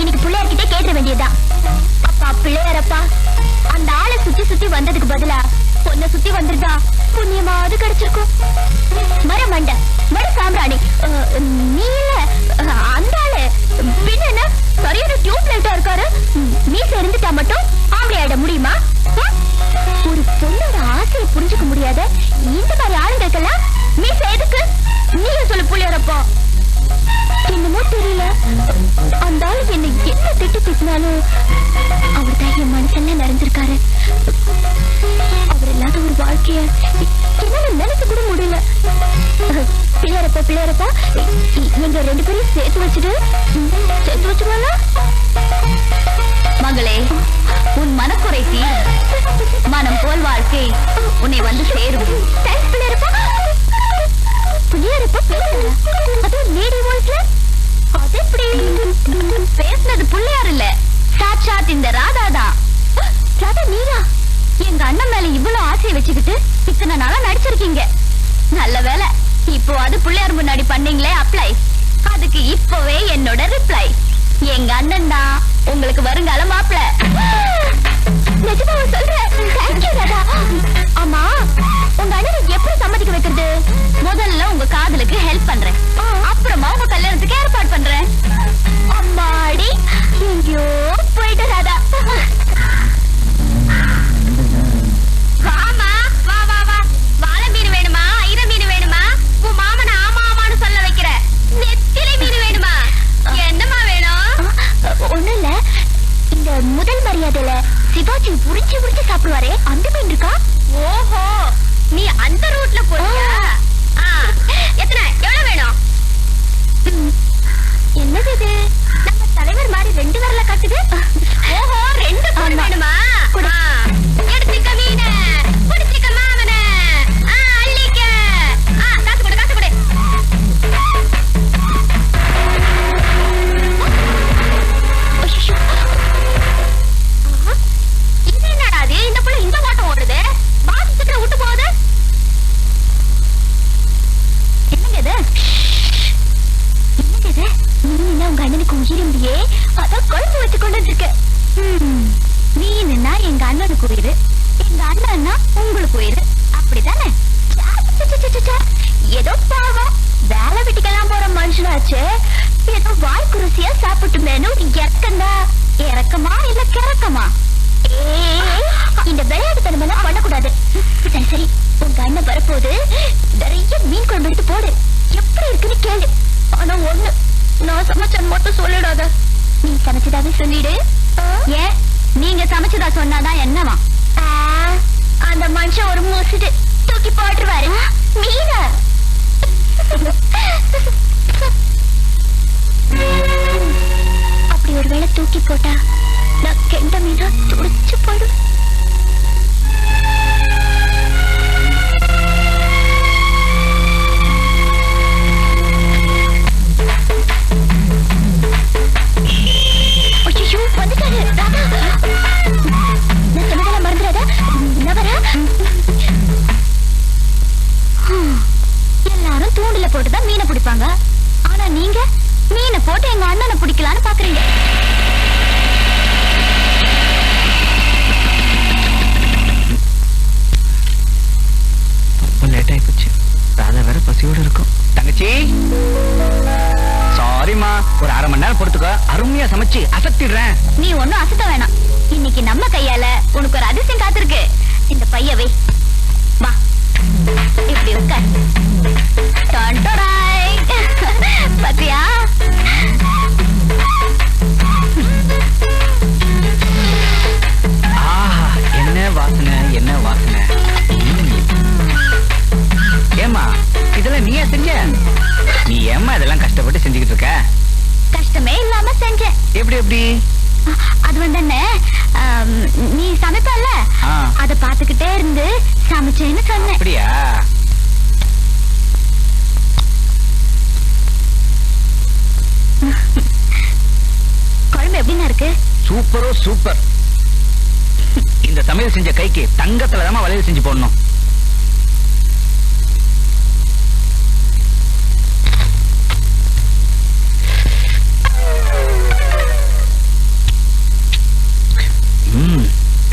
இன்னைக்கு பிள்ளையார்கிட்ட கேட்க வேண்டியதுதான். அப்பா பிள்ளையாரப்பா, அந்த ஆளை சுத்தி சுத்தி வந்ததுக்கு பதிலா பொண்ணை சுத்தி வந்திருந்தா புண்ணியமாவது கிடைச்சிருக்கும். மரமண்ட மர சாம்பிராணி நீ இல்ல அந்த ஆளு. பின்ன என்ன சரியான டியூப் லைட்டா இருக்காரு. மீச இருந்துட்டா மட்டும் ஆம்பளை ஆயிட முடியுமா? ஒரு பொண்ணோட ஆசையை புரிஞ்சுக்க முடியாத இந்த மாதிரி ஆளுங்களுக்கெல்லாம் மீச எதுக்கு? நீங்க சொல்லு புள்ளியாரப்பா. என்னமோ தெரியல, அந்த ஆளு என்ன என்ன திட்டு பேசினாலும் அவர் தான் என் மனசுல நிறைஞ்சிருக்காரு. அவர் இல்லாத ஒரு வாழ்க்கைய என்னால நினைக்க கூட முடியல. பிள்ளையாரப்பா பிள்ளையாரப்பா, எங்க 2 பேரையும் சேர்த்து வச்சுருவாங்க. மகளே, உன் மனக்குறைத்தி மனம் போல் வாழ்க்கை உன்னை வந்து சேரும். பிள்ளையாரப்பா பிள்ளையாரப்பா பேசுங்க. அதுவும் லேடி வாய்ஸ்ல. அது எப்படி பேசுனது? பிள்ளையார் இல்ல, சாட்சாத் இந்த ராதாதான். ராதா நீரா? எங்க அண்ணன் மேல இவ்வளவு ஆசையை வச்சுக்கிட்டு இத்தனை நாளா நடிச்சிருக்கீங்க. நல்ல வேலை, இப்போ அது பிள்ளையார் முன்னாடி பண்ணீங்களே அப்ளை, அதுக்கு இப்பவே என்னோட ரிப்ளை. எங்க அண்ணன் தான் உங்களுக்கு வருங்கால மாப்பிள. நிஜமாவா சொல்றேன்? தேங்க்யூ ராதா. ஆமா, உங்க அண்ணனை எப்படி சம்மதிக்க வைக்கிறது? முதல்ல உங்க காதலுக்கு ஹெல்ப் பண்றேன், அப்புறமா உங்க கல்யாணத்துக்கு ஏற்பாடு பண்றேன். அம்மாடி, எங்கேயோ போயிட்டு ராதா. வாமா வா வா வா. வாழை மீன் வேணுமா? ஐர மீன் வேணுமா? உன் மாமனை ஆமா ஆமான்னு சொல்ல வைக்கிற. நெத்திலி மீன் வேணுமா? என்னமா வேணும்? ஒண்ணும் இல்ல, இந்த முதல் மரியாதையில சிவாஜி புரிஞ்சு புரிஞ்சு சாப்பிடுவாரே அந்த மீன் இருக்கா? ஓஹோ, நீ அந்த ரூட்ல போறியா? எத்தனை எவ்வளவு வேணும்? என்னது இது? நம்ம தலைவர் மாதிரி 2 விரல காட்டுது. ஓஹோ, 2 பொண்ணு வேணுமா? எடுத்துக்க மீன, புடிச்சுக்க மாமன, அள்ளிக்க. காசு கொடு காசு கொடு. இது என்னடா அது? இந்த புள்ள இந்த ஓட்டம் ஓடுது, பாசத்துக்கு விட்டு போகுது. என்னங்க இது? என்னங்க இது? நீ உங்க அண்ணனுக்கு உயிரியே, அதான் குழம்பு வச்சு கொண்டு வந்திருக்க. மீனுன்னா எங்க அண்ணனுக்கு உயிர், எங்க அண்ணன்னா உங்களுக்கு உயிர், அப்படித்தானே? ஏதோ பாவம் வேலை வீட்டுக்கெல்லாம் போற மனுஷனாச்சு, ஏதோ வாய்க்கு ருசியா சாப்பிட்டுமேனு இறக்கண்டா. இறக்கமா இல்ல கிறக்கமா? இந்த விளையாட்டுத்தனமெல்லாம் பண்ணக்கூடாது. சரி சரி, உங்க அண்ணன் வரப்போது நிறைய மீன் குழம்பு எடுத்து போடு. எப்படி இருக்குன்னு கேளு. ஆனா ஒண்ணு, நான் சமைச்சேன்னு மட்டும் சொல்லிடாத. நீ சமைச்சதாவே சொல்லிடு. ஏன் நீங்க சமைச்சதா சொன்னாதான் என்னவா? அந்த மனுஷன் ஒரு மூசிட்டு தூக்கி போட்டுருவாரு. மீனா அப்படி ஒரு வேளை தூக்கி போட்டா நான் கெண்ட மீனா துடிச்சு போயிடும். ஐயோ வந்துட்டாரு ராதா. நான் சொன்னதெல்லாம் மறந்துடாத. நான் வரேன். எல்லாரும் தூண்டில போட்டுதான் மீனை பிடிப்பாங்க. ஆனா நீங்க மீனை போட்டு எங்க அண்ணனை பிடிக்கலான்னு பாக்குறீங்க. லேட் ஆயி போச்சு. ராதா வேற பசியோடு இருக்கும். தங்கச்சி சாரிமா, ஒரு அரை மணி நேரம் பொறுத்துக்கோ. அருமையா சமைச்சு அசத்திடுறேன். நீ ஒண்ணும் அசத்த வேணாம். இன்னைக்கு நம்ம கையால உனக்கு ஒரு அதிசயம் காத்திருக்கு. இந்த பையவை வா இப்படி உட்கார். பாத்தியா? ஆஹா, என்ன வாசனை, என்ன வாசனை. ஏமா இதெல்லாம் நீயா செஞ்ச? நீ ஏமா இதெல்லாம் கஷ்டப்பட்டு செஞ்சுக்கிட்டு இருக்க? கஷ்டமே இல்லாம செஞ்சேன். எப்படி எப்படி? அது வந்து என்ன, நீ சமைப்பல்ல, அத பாத்துக்கிட்டே இருந்து சமைச்சேன்னு சொன்னேன். அப்படியா? குழம்பு எப்படின்னா இருக்கு? சூப்பரோ சூப்பர். இந்த சமையல் செஞ்ச கைக்கு தங்கத்துல தான் வளையல் செஞ்சு போடணும்.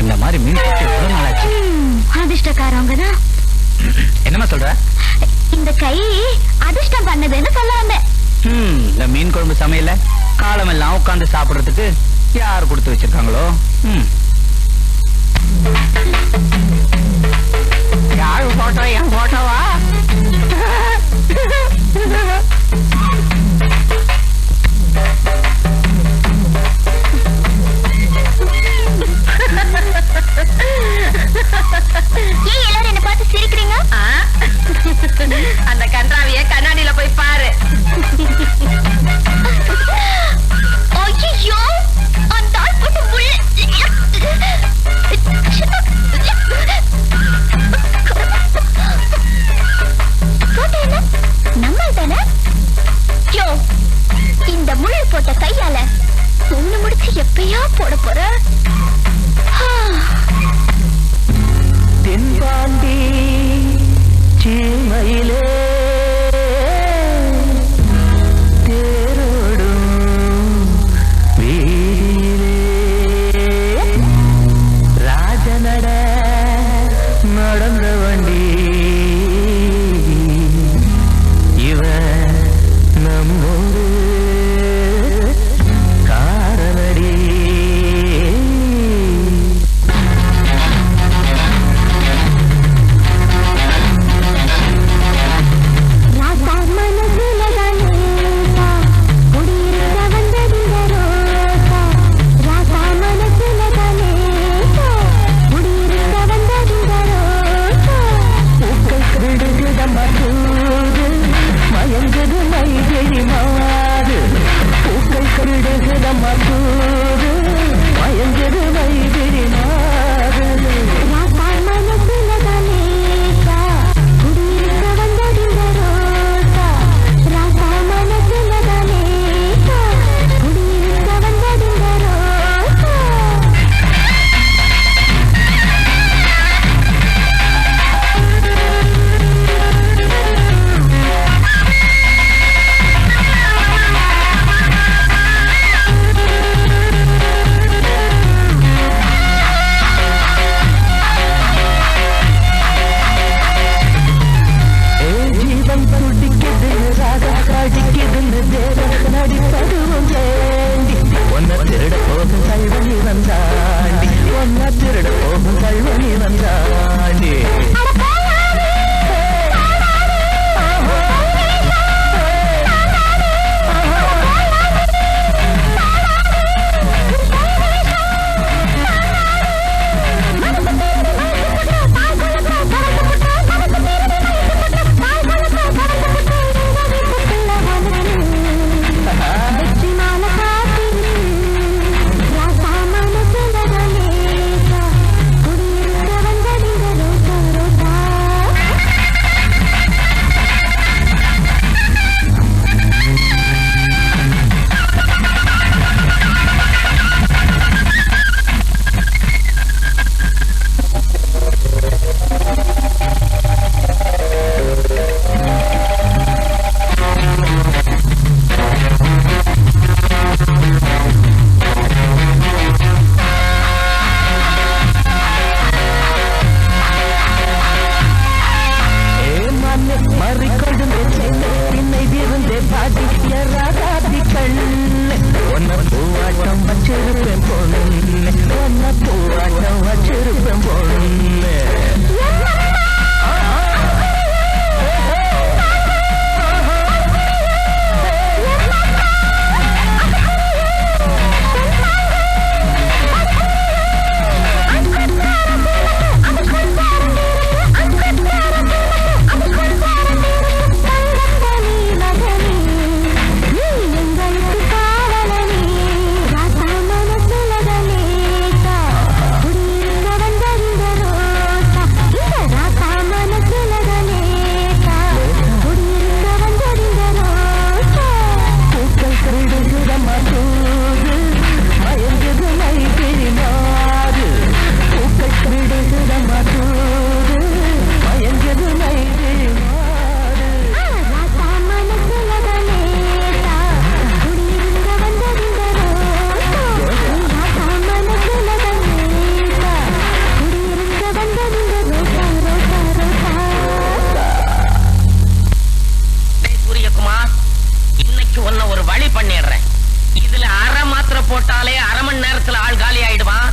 இந்த மாதிரி மீன் சாப்பிட்டு எவ்வளவு நாளாச்சு. அதிர்ஷ்டக்காரவங்க தான். என்னமா சொல்ற? இந்த கை அதிர்ஷ்டம் பண்ணதுன்னு சொல்ல வந்தேன். இந்த மீன் குழம்பு சமையல காலம் எல்லாம் உட்கார்ந்து சாப்பிடுறதுக்கு யார் கொடுத்து வச்சிருக்காங்களோ. யாரு போட்டோ? என் போட்டோவா? ஏன் எல்லாரும் என்ன பார்த்து சிரிக்கிறீங்க? அந்த கன்றாவிய கண்ணாடியில போய் பாரு. ஐயோ, அந்த ஆள் போட்டு முள்ளு. போட்டோ என்ன நம்ம தானே? யோ, இந்த முள்ளு போட்ட கையால ஒண்ணு முடிச்சு எப்பயா போட போற? தென்பாண்டி சீமையிலே தேரோடும் வீதியிலே ராஜநட நடந்த வண்டி இவ நம்மூரு காரனடி. ஒன்ன பூவாட்டம் வச்சிருப்பேன் பொண்ணு ஒன்ன பூவாட்டம் வச்சிருப்பேன் பொண்ணு போட்டாலே அரை மணி நேரத்துல ஆள் காலி ஆயிடுவான்.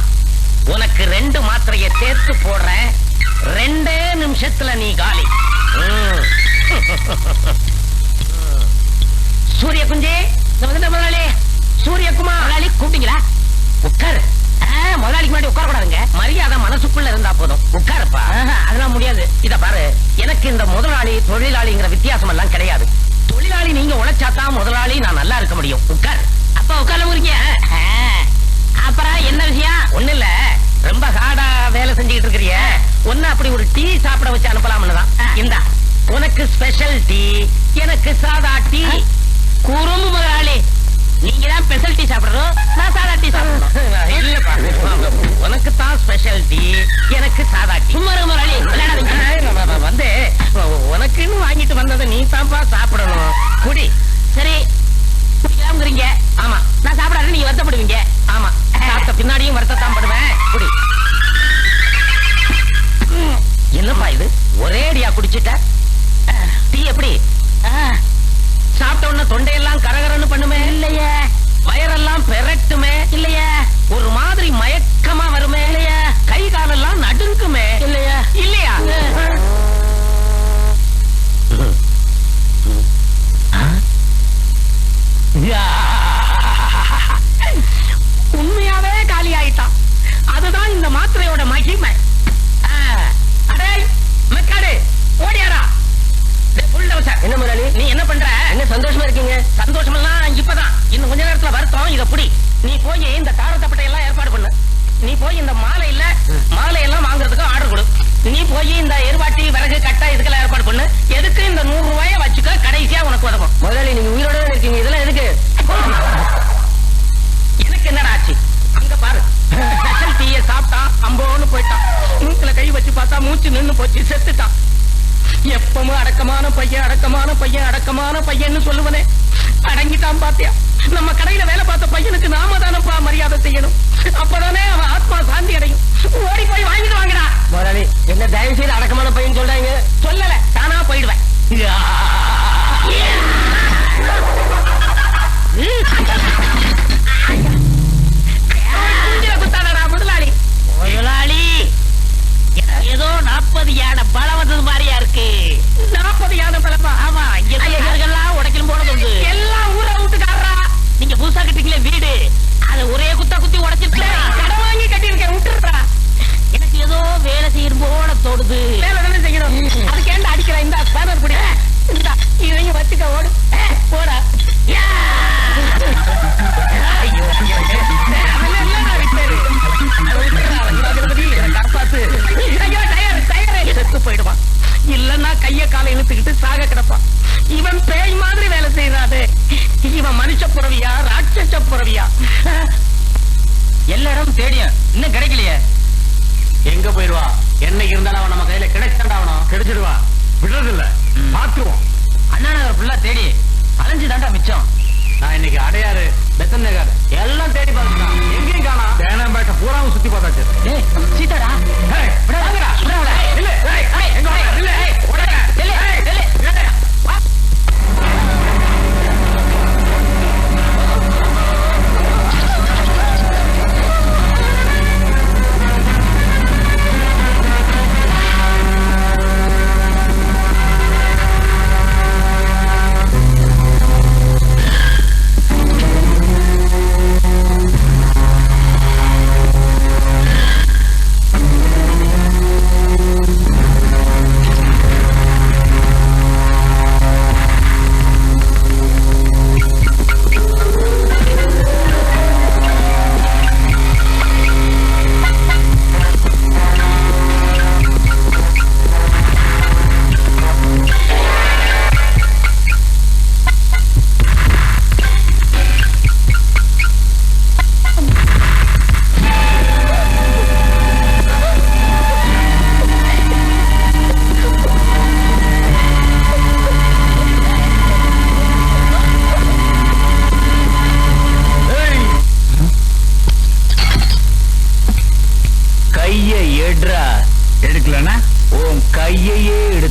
உனக்கு 2 மாத்திரையை சேர்த்து போடுறேன். 2 நிமிஷத்துல நீ காலி. சூரிய குஞ்சே முதலாளி சூரியகுமார் முதலாளி கூப்பிட்டீங்களா? உட்காரு. முதலாளிக்கு முன்னாடி உட்கார கூடாதுங்க. மரியாதை மனசுக்குள்ள இருந்தா போதும். உட்காருப்பா. அதெல்லாம் முடியாது. இத பாரு, எனக்கு இந்த முதலாளி தொழிலாளிங்கிற வித்தியாசம் எல்லாம் கிடையாது. தொழிலாளி நீங்க உழைச்சாதான் முதலாளி நான் நல்லா இருக்க முடியும். உட்காரு. அப்பா உட்கார முறிங்க. அப்புறம் என்ன விஷயம்? ஒண்ணு இல்ல, ரொம்ப ஹார்டா வேலை செஞ்சுட்டு இருக்கிறிய, ஒன்னு அப்படி ஒரு டீ சாப்பிட வச்சு அனுப்பலாம்னு தான். இந்தா உனக்கு ஸ்பெஷல் டீ, எனக்கு சாதா டீ. குறும்பு முதலாளி, நீங்க தான் ஸ்பெஷல் டீ சாப்பிடணும், நான் சாதா டீ சாப்பிடணும். இல்லப்பா, உனக்கு தான் ஸ்பெஷல் டீ, எனக்கு சாதா டீ. சும்மா முதலாளி வந்து உனக்குன்னு வாங்கிட்டு வந்ததை நீ தான்ப்பா சாப்பிடணும். குடி. சரி குடிக்கலாம்ங்கிறீங்க. ஆமா, நான் சாப்பிடாத நீங்க வருத்தப்படுவீங்க. ஆமா, சாப்பிட்ட பின்னாடியும் வருத்தத்தான் படுவேன். குடி. என்னப்பா இது, ஒரே அடியா குடிச்சிட்ட? டீ எப்படி சாப்பிட்ட உடனே தொண்டையெல்லாம் கரகரன்னு பண்ணுமே? இல்லையே. வயரெல்லாம் பெரட்டுமே? இல்லையே. ஒரு மாதிரி மயக்கமா வருமே? இல்லையா. கை காலெல்லாம் நடுங்குமே? இல்லையா. இல்லையா. உண்மையாவே காலி ஆயிட்டான். அதுதான் இந்த மாத்திரையோட மகிமை. அடே மெக்காடு, ஓடியாரா. என்ன முதலாளி, நீ என்ன பண்ற? என்ன சந்தோஷமா இருக்கீங்க? சந்தோஷமெல்லாம் இப்பதான், இன்னும் கொஞ்ச நேரத்துல வருத்தம். இத புடி. நீ போய் இந்த தாரத்தப்பட்டை எல்லாம் ஏற்பாடு பண்ணு. நீ போய் இந்த மாலை எல்லாம் வாங்குறதுக்கு ஆர்டர் கொடு. நீ போய் இந்த எருவாட்டி, விறகு, கட்டை இதுக்கெல்லாம் ஏற்பாடு பண்ணு. எதுக்கு இந்த 100 ரூபாயை வச்சுக்க, கடைசியா உனக்கு உதவும். முதலாளி நீங்க உயிரோட இருக்கீங்க, இதெல்லாம் எதுக்கு? எனக்கு என்னடா ஆச்சு? அங்க பாரு, ஸ்பெஷல் டீயை சாப்பிட்டான், அம்போன்னு போயிட்டான். மூக்குல கை வச்சு பார்த்தா மூச்சு நின்னு போச்சு, செத்துட்டான். எப்பவும் அடக்கமான பையன் சொல்லுவனே, அடங்கிட்டான். பாத்தியா, நம்ம கடையில வேலை பார்த்த பையனுக்கு நாம தானப்பா மரியாதை செய்யணும். அப்பதானே அவன் ஆத்மா சாந்தி அடையும். ஓடி போய் வாங்கிட்டு வாங்கடா. முதலாளி என்ன தயவு செய்து அடக்கமான பையன் சொல்றாங்க? சொல்லல, தானா போயிடுவேன். முதலாளி ஏதோ 40 யானை பலம் வந்தது மாதிரியா இருக்கு. 40 யானை பலமா? ஆமா, இங்கெல்லாம் உடைக்கலும் போனது உண்டு. எல்லாம் ஊரை விட்டுக்காரா. நீங்க புதுசா கட்டிக்கல வீடு, அதை ஒரே குத்தி உடைச்சிட்டு கடை வாங்கி கட்டிருக்கேன். விட்டுறா. எனக்கு ஏதோ வேலை செய்யும் போல தோடுது. வேலை தானே செய்யணும், அதுக்கு ஏன்டா அடிக்கிற? இந்த ஸ்பேனர் பிடி, இந்த இவங்க வச்சுக்க. ஓடு போடா. போயிடுவான். இல்லன்னா கைய காலை இழுத்துக்கிட்டு சாக கிடப்பான். இவன் பேய் மாதிரி வேலை செய்யறாரு. இவன் மனுஷ புறவியா, ராட்சச புறவியா? எல்லா இடம் தேடிய இன்னும் கிடைக்கலையே. எங்க போயிடுவா? என்னைக்கு இருந்தாலும் அவன் நம்ம கையில கிடைச்சாண்டாவணும். கிடைச்சிடுவா, விடுறது இல்ல, மாத்துவோம். அண்ணா நகர் ஃபுல்லா தேடி அலைஞ்சு தாண்டா மிச்சம். நான் இன்னைக்கு அடையாறு, பெசன் நகர் எல்லாம் தேடி பார்த்துட்டான், எங்கேயும் காணா. தேனாம்பேட்டை பூராவும் சுத்தி பார்த்தாச்சு. சீட்டாடா,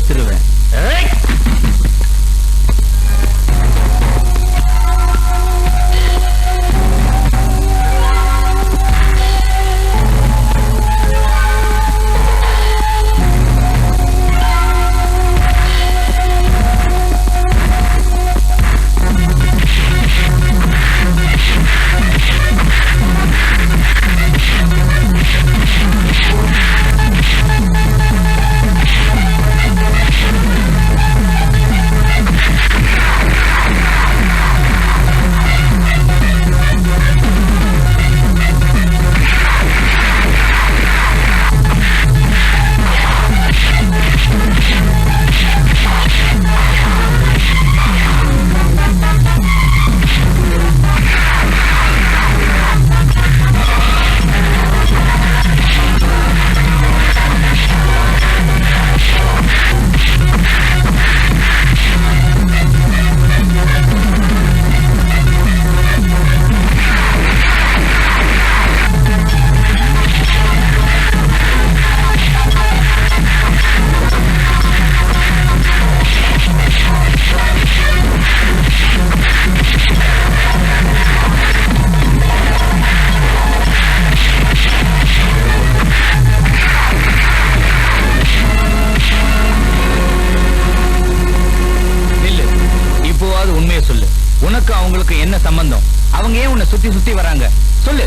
எடுத்துருவேன். அவங்களுக்கு என்ன சம்பந்தம்? அவங்க ஏன் உன்னை சுத்தி சுத்தி வராங்க? சொல்லு.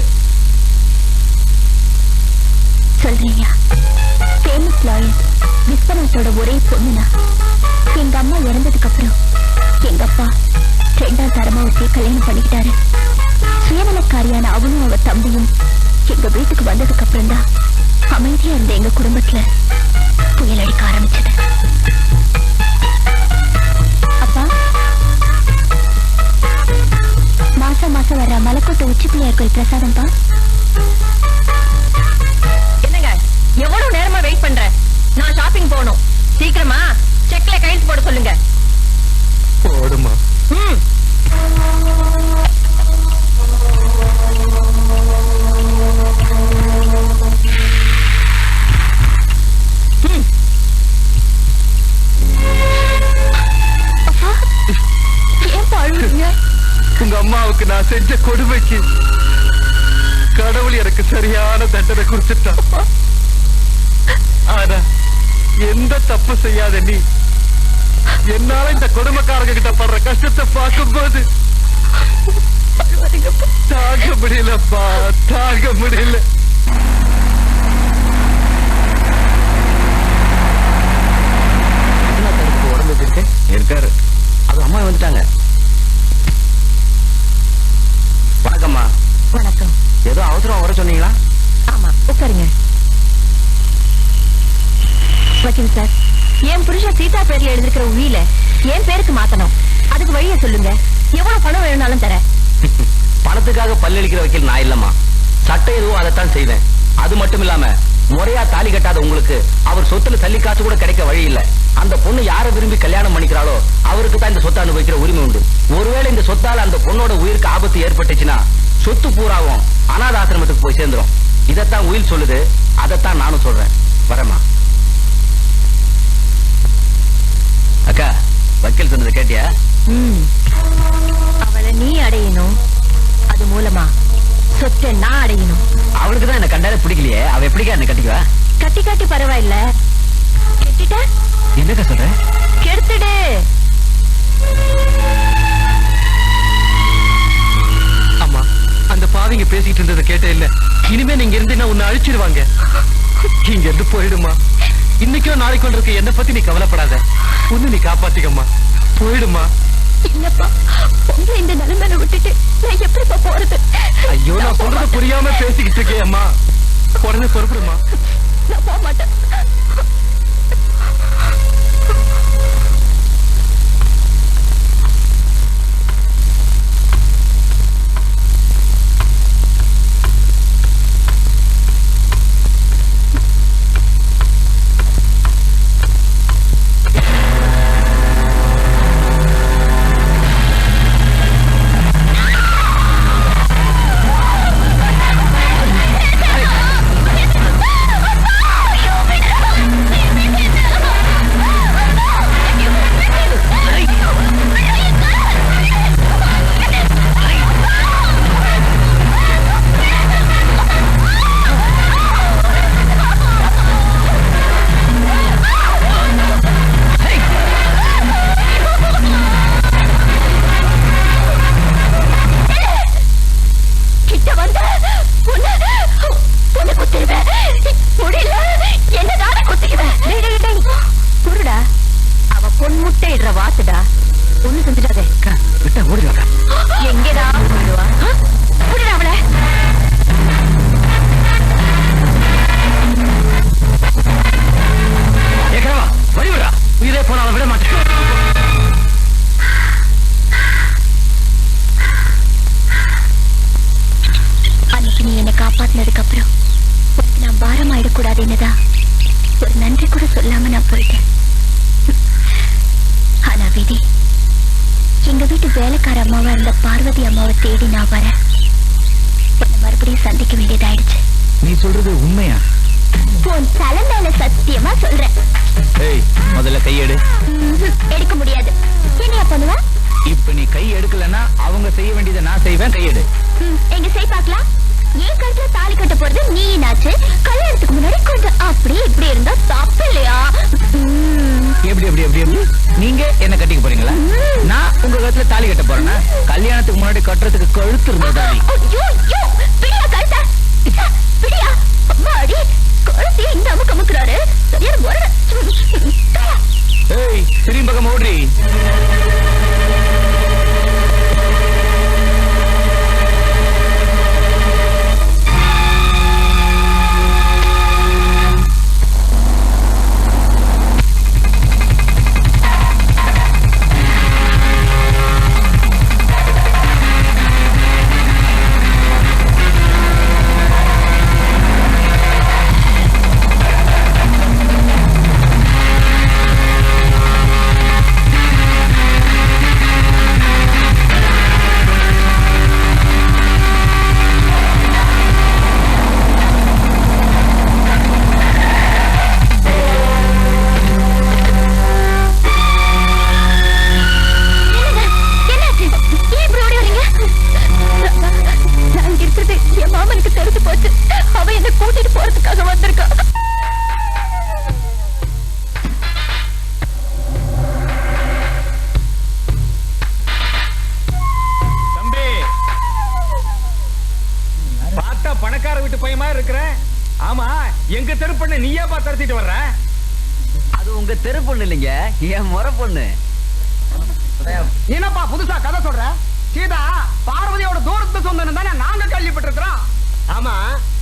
சொல்றீங்க. ஃபேமஸ் லாயர் விஸ்வநாத்தோட ஒரே பொண்ணுனா எங்க அம்மா இறந்ததுக்கு அப்புறம் எங்க அப்பா 2ஆம் தரமாவுக்கே கல்யாணம் பண்ணிக்கிட்டாரு. சுயநலக்காரியான அவனும் அவ தம்பியும் எங்க வீட்டுக்கு வந்ததுக்கு அப்புறம் தான் அமைதியா இருந்த எங்க குடும்பத்துல புயல் அடிக்க ஆரம்பிச்சது. அப்பா, மாசம் மாசம் வர்ற மலைக்கோட்டை உச்சி பிள்ளையார் கோயில் பிரசாதம் பா. என்னங்க எவ்வளவு நேரமா வெயிட் பண்ற? நான் ஷாப்பிங் போகணும். சீக்கிரமா செக்ல கையெழுத்து போட சொல்லுங்க. போடுமா. உங்க அம்மாவுக்கு நான் செஞ்ச கொடுமைக்கு கடவுள் எனக்கு சரியான தண்டனை கொடுத்துட்டான். ஆனா எந்த தப்பு செய்யாத நீ என்னால இந்த கொடுமைக்காரங்க கிட்ட படுற கஷ்டத்தை பார்க்கும்போது தாங்க முடியலப்பா, தாங்க முடியல. உடம்பு இருக்காரு. அது அம்மா வந்துட்டாங்க. வணக்கம்மா. வணக்கம். ஏதோ அவசரம் வர சொன்னீங்களா? ஆமா, உட்காருங்க. வக்கீல் சார், என் புருஷன் சீதா பேர்ல எழுதிருக்கிற உயில என் பேருக்கு மாத்தணும். அதுக்கு வழிய சொல்லுங்க. எவ்வளவு பணம் வேணும்னாலும் தரேன். பணத்துக்காக பல்லளிக்கிற வக்கீல் நான் இல்லம்மா. சட்டம் எதுவோ அதைத்தான் செய்வேன். அது மட்டும் இல்லாம முறையா தாலி கட்டாத உங்களுக்கு அவர் சொத்துல தள்ளி காசு கூட கிடைக்க வழி இல்ல. அந்த பொண்ணு யாரை விரும்பி கல்யாணம் பண்ணிக்கிறாளோ அவருக்கு தான் இந்த சொத்தை அனுபவிக்கிற உரிமை உண்டு. ஒருவேளை இந்த சொத்தால அந்த பொண்ணோட உயிருக்கு ஆபத்து ஏற்பட்டுச்சுன்னா சொத்து பூராவும் அநாத ஆசிரமத்துக்கு போய் சேர்ந்துரும். இதத்தான் உயில் சொல்லுது, அதைத்தான் நானும் சொல்றேன். வரமா அக்கா, வக்கீல் சொன்னதை கேட்டியா? அவளை நீ அடையணும், அது மூலமா சொத்தை நான் அடையணும். அவளுக்கு தான் என்ன கண்டாலே பிடிக்கலையே, அவ எப்படிக்கா என்ன கட்டிக்குவா? கட்டி காட்டி பரவாயில்ல, கெட்டிட்ட என்னக்கா சொல்ற? கெடுத்துடு. அம்மா, அந்த பாவிங்க பேசிட்டு இருந்ததை கேட்டே இல்ல. இனிமே நீங்க இருந்து நான் உன்னை அழிச்சிருவாங்க. இங்க இருந்து போயிடுமா. இன்னைக்கோ நாளைக்கோ இருக்க என்ன பத்தி நீ கவலைப்படாத. ஒண்ணு நீ காப்பாத்திக்கம்மா. போயிடுமா. இல்லப்பா, உங்களை இந்த நிலைமையில விட்டுட்டு நான் எப்படிப்பா போறது? ஐயோ, நான் சொல்றது புரியாம பேசிக்கிட்டு இருக்கேன் அம்மா. உடனே பொறுப்புடுமா. நான் போக மாட்டேன். ஐயோ, காப்பாத்தினதுக்கு அப்புறம் உனக்கு நான் பாரம் ஆயிடக்கூடாதுன்னுதான் ஒரு நன்றி கூட சொல்லாம நான் போயிட்டேன். ஆனா விதி, எங்க வீட்டு வேலைக்கார அம்மாவா இருந்த பார்வதி அம்மாவை தேடி நான் வரேன். உன்னை மறுபடியும் சந்திக்க வேண்டியதாயிடுச்சு. நீ சொல்றது உண்மையா? உன் தலை மேல சத்தியமா சொல்றேன். ஏய், முதல்ல கையெடு. எடுக்க முடியாது. என்னையா பண்ணுவ? இப்ப நீ கை எடுக்கலன்னா அவங்க செய்ய வேண்டியதை நான் செய்வேன். கையெடு. எங்க செய் பார்க்கலாம். ஏன் கழுத்துல தாலி கட்ட போறது நீ நாச்சு. கல்யாணத்துக்கு முன்னாடி கொஞ்சம் அப்படி இப்படி இருந்தா தப்பு இல்லையா? எப்படி எப்படி எப்படி எப்படி நீங்க என்ன கட்டிக்க போறீங்களா? நான் உங்க கழுத்துல தாலி கட்ட போறேன்னா கல்யாணத்துக்கு முன்னாடி கட்டுறதுக்கு கழுத்து இருந்தா தாலி. ஐயோ ஐயோ, பிடியா கழுத்த, பிடியா. அம்மாடி, கழுத்தையே இந்த அமுக்கு அமுக்குறாரு. சரியான முறை. ஏய், திரும்பி பக்கம் ஓடுறி. பணக்கார வீட்டு பையமா இருக்கிற. ஆமா, எங்க தெரு பொண்ணு நீயா தரத்திட்டு வர்ற? அது உங்க தெரு பொண்ணு இல்லைங்க, என் முறை பொண்ணு. என்னப்பா புதுசா கதை சொல்ற? சீதா பார்வதியோட தூரத்து சொந்தம் தானே நாங்க கேள்விப்பட்டு இருக்கிறோம். ஆமா,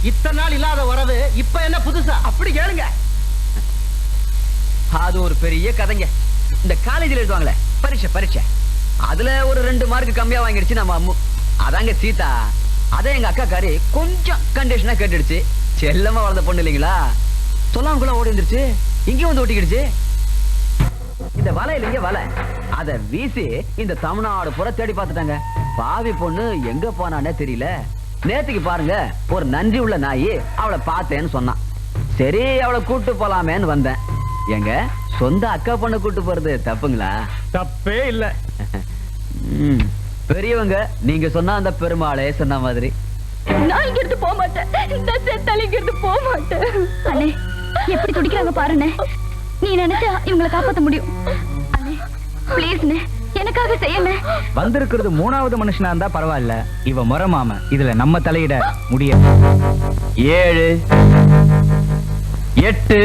இத்தனை நாள் இல்லாத உறவு இப்ப என்ன புதுசா? அப்படி கேளுங்க. அது ஒரு பெரிய கதைங்க. இந்த காலேஜில் எழுதுவாங்களே பரீட்சை, அதுல ஒரு 2 மார்க் கம்மியா வாங்கிடுச்சு நம்ம அம்மு. அதாங்க சீதா. அதை எங்க அக்கா காரி கொஞ்சம் கண்டிஷனா கேட்டுடுச்சு. செல்லமா வளர்ந்த பொண்ணு இல்லைங்களா, சொல்லாமக்குள்ள ஓடி இருந்துருச்சு. இங்கேயும் வந்து ஒட்டிக்கிடுச்சு. இந்த வலை இல்லைங்க வலை, அத வீசி இந்த தமிழ்நாடு புற தேடி பார்த்துட்டாங்க. பாவி பொண்ணு எங்க போனானே தெரியல. நேத்துக்கு பாருங்க, ஒரு நன்றி உள்ள நாயி அவளை பார்த்தேன்னு சொன்னான். சரி, அவளை கூட்டு போலாமேன்னு வந்தேன். எங்க சொந்த அக்கா பொண்ணு கூட்டு போறது தப்புங்களா? தப்பே இல்ல. பெரியவங்க நீங்க சொன்னா அந்த பெருமாளே சொன்ன மாதிரி. நான் இங்க இருந்து போக மாட்டேன். இந்த செத்தால இங்க இருந்து போக மாட்டேன். அண்ணே, எப்படி துடிக்கிறாங்க பாருண்ணே. நீ நினைச்சா இவங்களை காப்பாத்த முடியும். அண்ணே ப்ளீஸ்ண்ணே, எனக்காக செய்யண்ணே. வந்திருக்கிறது 3வது மனுஷனா இருந்தா பரவாயில்ல, இவ முறை மாம. இதுல நம்ம தலையிட முடியாது. 7 8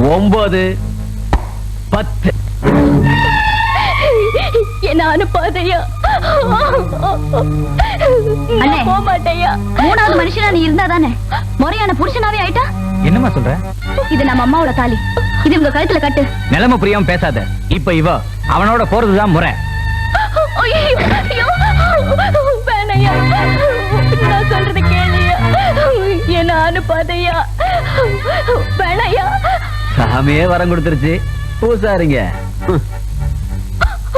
9 10 என்ன அனுப்பாதையா. அண்ணே போக மாட்டேயா. 3வது மனுஷனா நீ இருந்தா தானே முறையான புருஷனாவே ஆயிட்டா. என்னமா சொல்ற? இது நம்ம அம்மாவோட தாலி. இது உங்க கழுத்துல கட்டு. நிலைமை புரியாம பேசாத. இப்ப இவ அவனோட போறதுதான் முறை. வேணையா, நான் சொல்றது கேளையா. என்ன அனுப்பாதையா. வேணையா. சாமியே வரம் கொடுத்துருச்சு. பூசாரிங்க.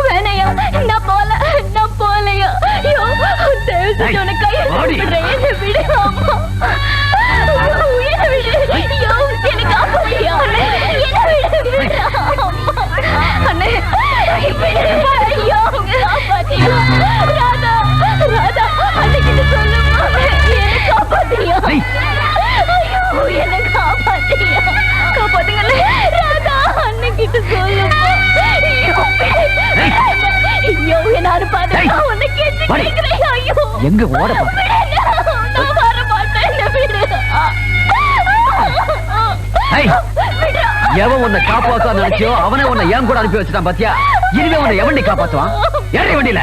வேணையா, நான் போலையா. ஐயோ, தயவு செஞ்சு உனக்கு கையை விடுறேன். என்னை விடு அம்மா. என்னை விடு. ஐயோ, என்னை காப்பாத்தியா. என்னை விடு அம்மா. அண்ணே, விடுப்பா. ஐயோ, காப்பாத்தியா. ராதா, அன்னைக்கிட்ட சொல்லுமா. என்னை காப்பாத்தியா. ஐயோ, என்னை காப்பாத்தியா. காப்பாத்துங்களே. ராதா, அன்னைக்கிட்ட சொல்லுமா. ஐயோ, என்ன அனுப்பாத. உன்னை கேட்டு கேட்கிறேன். ஐயோ, எங்க ஓட நான் வர மாட்டேன். விடு. எவன் உன்னை காப்பாத்த நினைச்சோ அவனை உன்னை ஏன் கூட அனுப்பி வச்சுட்டான் பாத்தியா. இனிமே உன்னை எவன் காப்பாத்துவான்? ஏறி வண்டியில.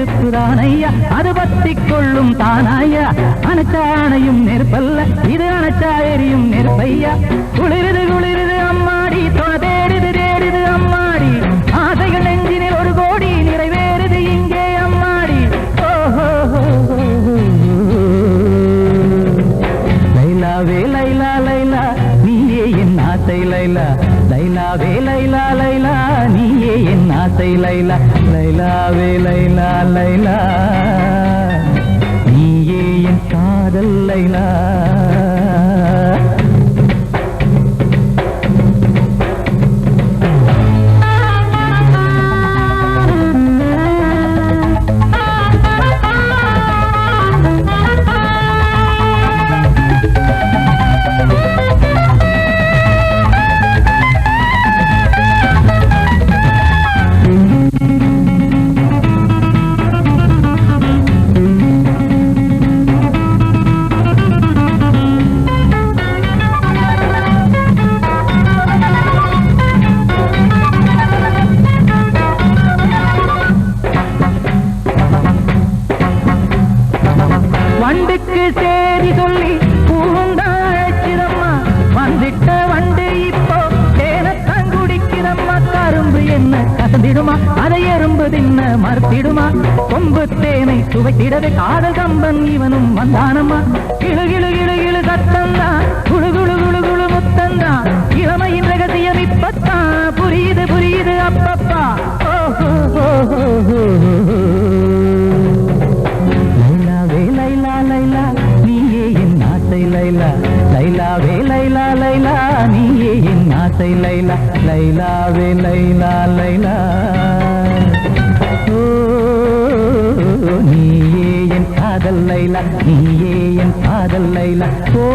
நெருப்பு தானையா அது பத்தி கொள்ளும் தானாயா அணைச்சானையும் நெருப்பல்ல இது அணைச்சா எரியும் நெருப்பையா குளிருது குளிருது அம்மாடி தொலை தேடுது தேடுது அம்மாடி ஆசைகள் நெஞ்சினில் ஒரு கோடி நிறைவேறுது இங்கே அம்மாடி ஓஹோ லைலாவே லைலா லைலா நீயே என் ஆசை லைலா லைலாவே லைலா லைலா நீயே என் ஆசை லைலா லைலாவே லைலா லைலா நீயே என் காதல் லைலா வண்டுக்கு சேரி சொல்லி பூந்தாச்சிரம்மா வந்துட்ட வண்டு இப்போ தேனத்தான் குடிக்கிறம்மா கரும்பு என்ன கசந்திடுமா அதை எறும்பு தின்ன மறுத்திடுமா கொம்பு தேனை சுவைத்திடவே காதல் கம்பன் இவனும் வந்தானம்மா கிளு கிளு கிளு கிளு சத்தந்தான் குழு குழு குழு குழு முத்தந்தான் இளமையின் ரகசியம் இப்பத்தான் புரியுது புரியுது அப்பப்பா ஓஹோ லைலாவே லைலா லைலா நீயே என் ஆசை லைலா லைலாவே லைலா லைலா நீயே என் ஆசை லைலா லைலாவே லைலா லைலா ஓ நீயே என் காதல் லைலா நீயே என் காதல் லைலா ஓ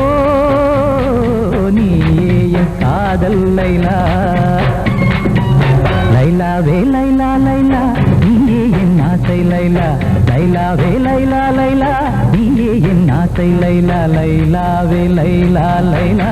நீயே என் காதல் லைலா லைலாவே லைலா லைலா நீயே என் ஆசை லைலா லைலாவே லைலா லைலா நீயே என் ஆசை லைலா லைலாவே லைலா லைலா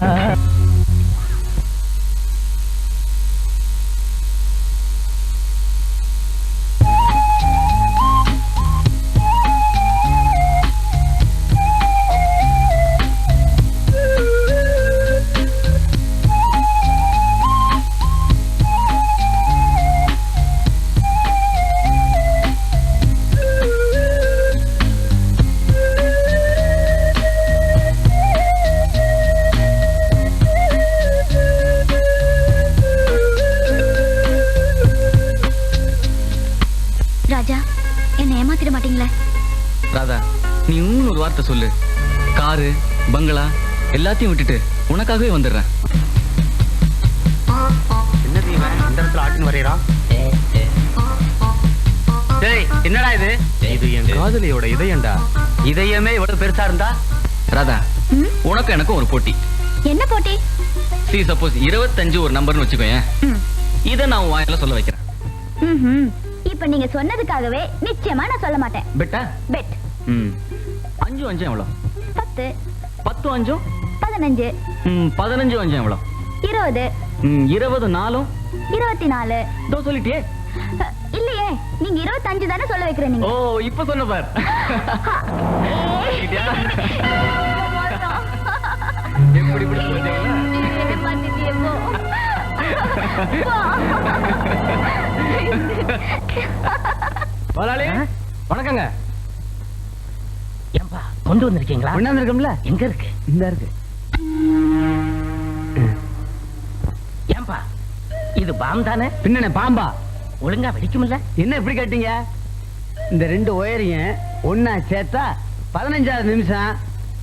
ராஜா என்ன ஏமாத்திட மாட்டீங்களே? ராதா நீ இன்னொரு வார்த்தை சொல்லு, காரு பங்களா எல்லாத்தையும் விட்டுட்டு உனக்காகவே வந்துடுறேன். என்ன தீவன் இந்த இடத்துல ஆட்டின் வரையறா? டேய் என்னடா இது? இது என் காதலியோட இதயம்டா. இதயமே இவ்வளவு பெருசா இருந்தா? ராதா உனக்கு எனக்கும் ஒரு போட்டி. என்ன போட்டி? சி சப்போஸ் 25 ஒரு நம்பர்னு வச்சுக்கோயேன், இதை நான் உன் வாயில சொல்ல வைக்கிறேன். இப்ப நீங்க சொன்னதுக்காகவே நிச்சயமா நான் சொல்ல மாட்டேன். பெட்டா? பெட். 5 5 எவ்வளவு? 10 10 5 15 15 5 எவ்வளவு? 20 20 4 24. தோ சொல்லிட்டியே. இல்லையே, நீங்க 25 தானே சொல்ல வைக்கிறேன் நீங்க. ஓ இப்ப சொன்ன பார். எப்படி இப்படி சொல்றீங்களா? முதலாளி வணக்கங்க. ஏன்பா கொண்டு வந்திருக்கீங்களா? கொண்டாந்து இருக்கோம்ல. எங்க இருக்கு? இந்த இருக்கு. ஏன்பா இது பாம் தானே? பின்ன பாம்பா? ஒழுங்கா வெடிக்கும்ல? என்ன இப்படி கேட்டீங்க? இந்த 2 ஒயரையும் ஒன்னா சேர்த்தா 15வது நிமிஷம்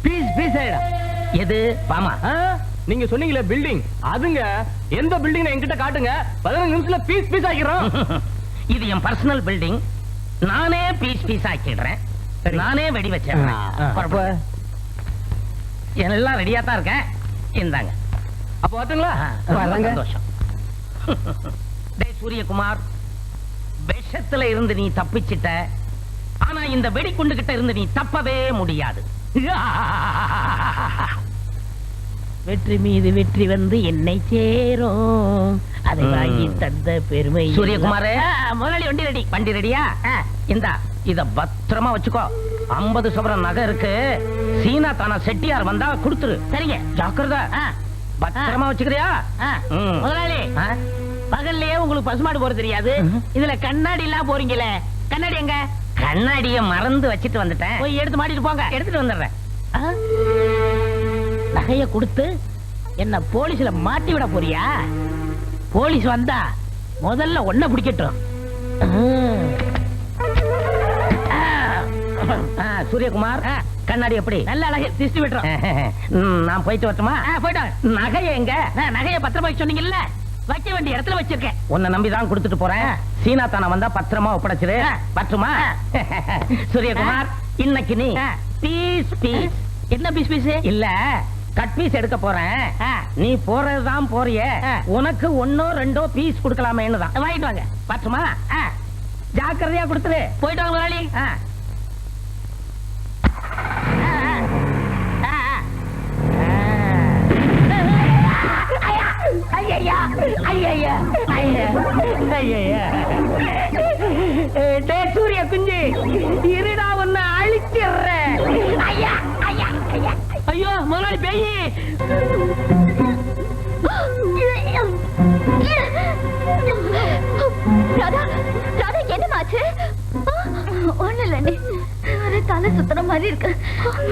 பீஸ் பீஸ் ஆயிடும். எது பாமா? நீங்க சொன்னீங்களே பில்டிங், அதுங்க. எந்த பில்டிங் என்கிட்ட காட்டுங்க, 15 நிமிஷத்துல பீஸ் பீஸ் ஆக்கிடுறோம். இது என் பர்சனல் பில்டிங், நானே பீஸ் பீஸ் ஆக்கிடுறேன், நானே வெடி வச்சிடுறேன். எல்லாம் ரெடியா தான் இருக்கேன், இந்தாங்க. அப்ப வரட்டுங்களா? சந்தோஷம். டேய் சூரியகுமார், விஷத்துல இருந்து நீ தப்பிச்சிட்ட, ஆனா இந்த வெடிக்குண்டு கிட்ட இருந்து நீ தப்பவே முடியாது. வெற்றி மீது வெற்றி வந்து என்னை சேரும், அதை வாங்கி தந்த பெருமை. சூரியகுமாரே, முதலாளி வண்டி ரெடி. வண்டி ரெடியா? இந்தா இத பத்திரமா வச்சுக்கோ. 50 சவரன் நகை இருக்கு. சீனா தானா செட்டியார் வந்தா கொடுத்துரு. சரிங்க, ஜாக்கிரதை. பத்திரமா வச்சுக்கிறியா? முதலாளி, பகல்லையே உங்களுக்கு பசுமாடு போற தெரியாது, இதுல கண்ணாடி எல்லாம் போறீங்களே, கண்ணாடி எங்க? கண்ணாடிய மறந்து வச்சிட்டு வந்துட்டேன். போய் எடுத்து மாட்டிட்டு போங்க. எடுத்துட்டு வந்துடுறேன். நகைய கொடுத்து என்ன போலீஸ்ல மாட்டி விட போறியா? போலீஸ் வந்தா முதல்ல ஒன்ன பிடிக்கட்டும். சூரியகுமார், கண்ணாடி எப்படி? நல்ல அழகு, திஷ்டி விட்டுறோம். நான் போயிட்டு வரட்டுமா? போயிட்டாங்க. நகை எங்க? நகைய பத்திரமா சொன்னீங்கல்ல, வைக்க வேண்டிய இடத்துல வச்சிருக்கேன். உன்னை நம்பிதான் கொடுத்துட்டு போறேன். சீனா தானா வந்தா பத்திரமா ஒப்படைச்சிரு. பற்றுமா? சூரியகுமார், இன்னைக்கு நீ பீஸ் பீஸ். என்ன பீஸ் பீஸ்? இல்ல, கட் பீஸ் எடுக்க போறேன். நீ போறதுதான் போறிய, உனக்கு 1 2 பீஸ் கொடுக்கலாமேன்னு தான். வாங்கிட்டு வாங்க. பற்றுமா? ஜாக்கிரதையா கொடுத்துரு. போயிட்டு வாங்க முதலாளி. சூரிய குஞ்சு, இருடா ஒன்னு அழிச்சிடுறேன். ஐயோ முதலாளி பேய். ராதா, ராதா, என்னமாச்சு? ஒண்ணு இல்லண்ணே, ஒரு தலை சுத்துற மாதிரி இருக்கு,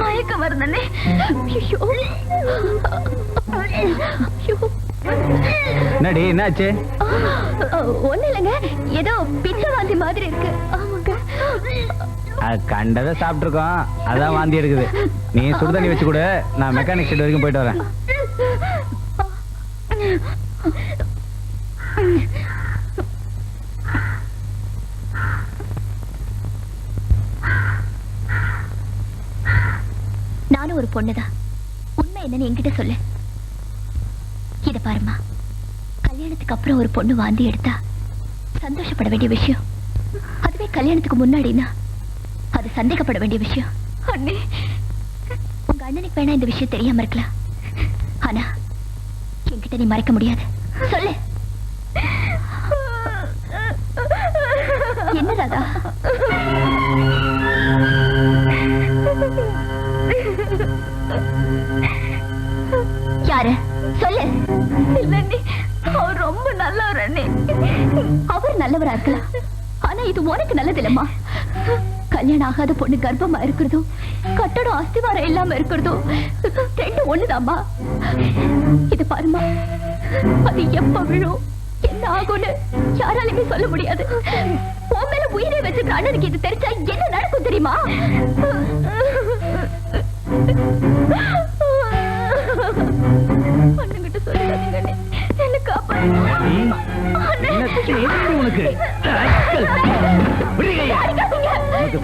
மயக்க வருதுண்ணே. என்னடி, என்னாச்சு? ஒண்ணு இல்லைங்க, ஏதோ பிச்சை வாந்தி மாதிரி இருக்கு. ஆமாங்க, கண்டதை சாப்பிட்டுருக்கோம், அதான் வாந்தி எடுக்குது. நீ சுடுதண்ணி வச்சு கொடு, நான் மெக்கானிக் ஷெட் வரைக்கும் போயிட்டு வரேன். நானும் ஒரு பொண்ணுதான், உண்மை என்னன்னு என்கிட்ட சொல்லு. இத பாருமா, கல்யாணத்துக்கு அப்புறம் ஒரு பொண்ணு வாந்தி எடுத்தா சந்தோஷப்பட வேண்டிய விஷயம். அதுவே கல்யாணத்துக்கு முன்னாடினா அது சந்தேகப்பட வேண்டிய விஷயம். அண்ணே, உங்க அண்ணனுக்கு வேணா இந்த விஷயம் தெரியாம இருக்கலாம், ஆனா என்கிட்ட நீ மறைக்க முடியாது. சொல்லு. என்ன ராதா? யாரு? சொல்லு. இல்லண்ணே, அவர் ரொம்ப நல்லவர் அண்ணே. அவர் நல்லவரா இருக்கலாம், ஆனா இது உனக்கு நல்லது இல்லம்மா. கல்யாணம் ஆகாத பொண்ணு கர்ப்பமா இருக்கிறதும் கட்டடம் அஸ்திவாரம் இல்லாம இருக்கிறதும் ரெண்டு ஒண்ணுதாம்மா. இது பாருமா, அது எப்ப விழும், என்ன ஆகும்னு யாராலுமே சொல்ல முடியாது. உன் மேல உயிரை வச்சுக்கிற அண்ணனுக்கு இது தெரிஞ்சா என்ன நடக்கும் தெரியுமா? அண்ணன்கிட்ட சொல்லாதீங்க, என்ன காப்பாத்துங்க. உனக்கு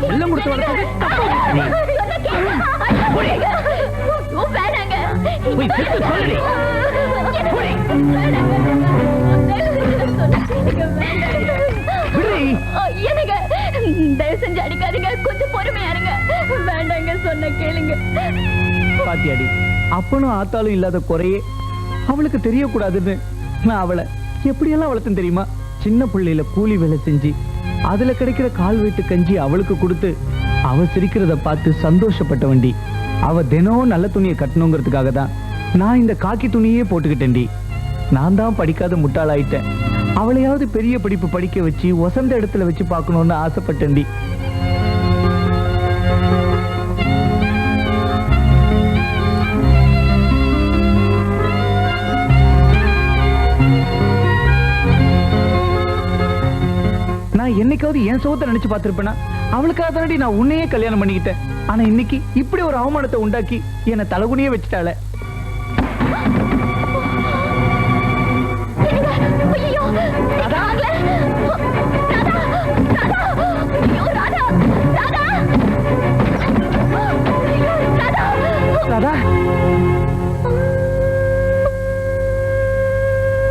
செல்லம் கொடுத்து வளர்த்தது தயவு செஞ்சு அடிக்காதீங்க, கொஞ்சம் பொறுமையா இருங்க. வேண்டாங்க, சொன்ன கேளுங்க. பாத்தியாடி, அப்பனும் ஆத்தாலும் இல்லாத குறையே அவளுக்கு தெரியக்கூடாதுன்னு நான் அவளை எப்படியெல்லாம் வளர்த்தேன் தெரியுமா? சின்ன பிள்ளையில கூலி வேலை செஞ்சு அதுல கிடைக்கிற கால் வீட்டு கஞ்சி அவளுக்கு கொடுத்து அவ சிரிக்கிறத பார்த்து சந்தோஷப்பட்ட வண்டி. அவ தினம் நல்ல துணியை கட்டணுங்கிறதுக்காக தான் நான் இந்த காக்கி துணியே போட்டுக்கிட்டேன்டி. நான் தான் படிக்காத முட்டாளாயிட்டேன். அவளையாவது பெரிய படிப்பு படிக்க வச்சு வசந்த இடத்துல வச்சு பார்க்கணும்னு ஆசைப்பட்டேன்டி. நான் என்னைக்காவது என் சோகத்தை நினைச்சு பார்த்திருப்பேனா? அவளுக்காக தானடி நான் உன்னையே கல்யாணம் பண்ணிக்கிட்டேன். ஆனா இன்னைக்கு இப்படி ஒரு அவமானத்தை உண்டாக்கி என்னை தலகுனியே வச்சுட்டாள.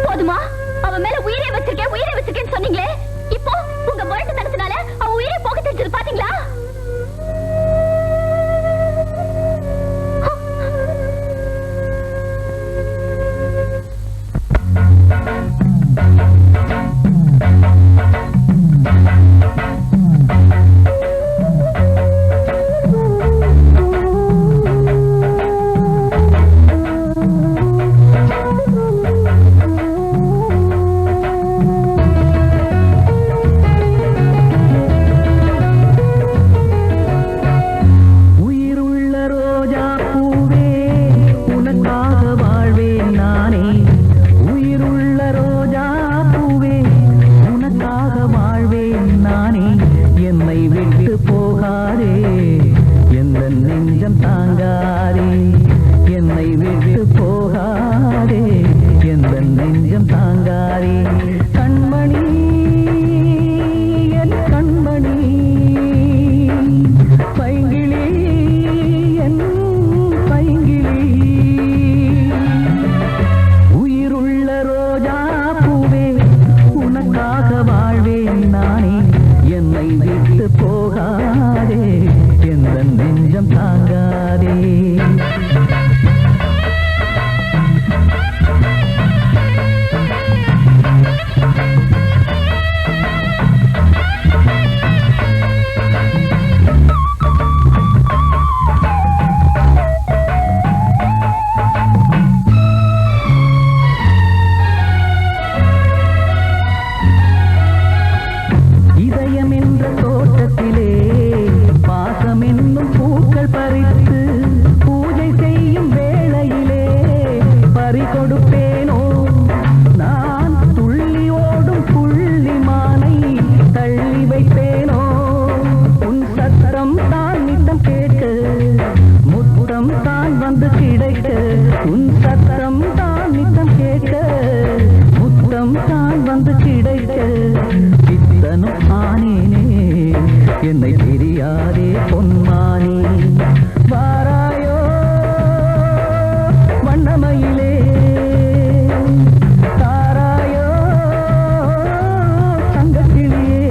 போதுமா? அவ மேல உயிரை வச்சிருக்கேன்னு சொன்னீங்களே, இப்போ உங்க முரட்டு தனத்தினால அவ உயிரை போக தெரிஞ்சது பாத்தீங்களா? என்னை பிரியாதே பொன்மானி வாராயோ வண்ணமயிலே தாராயோ தங்கக்கிளியே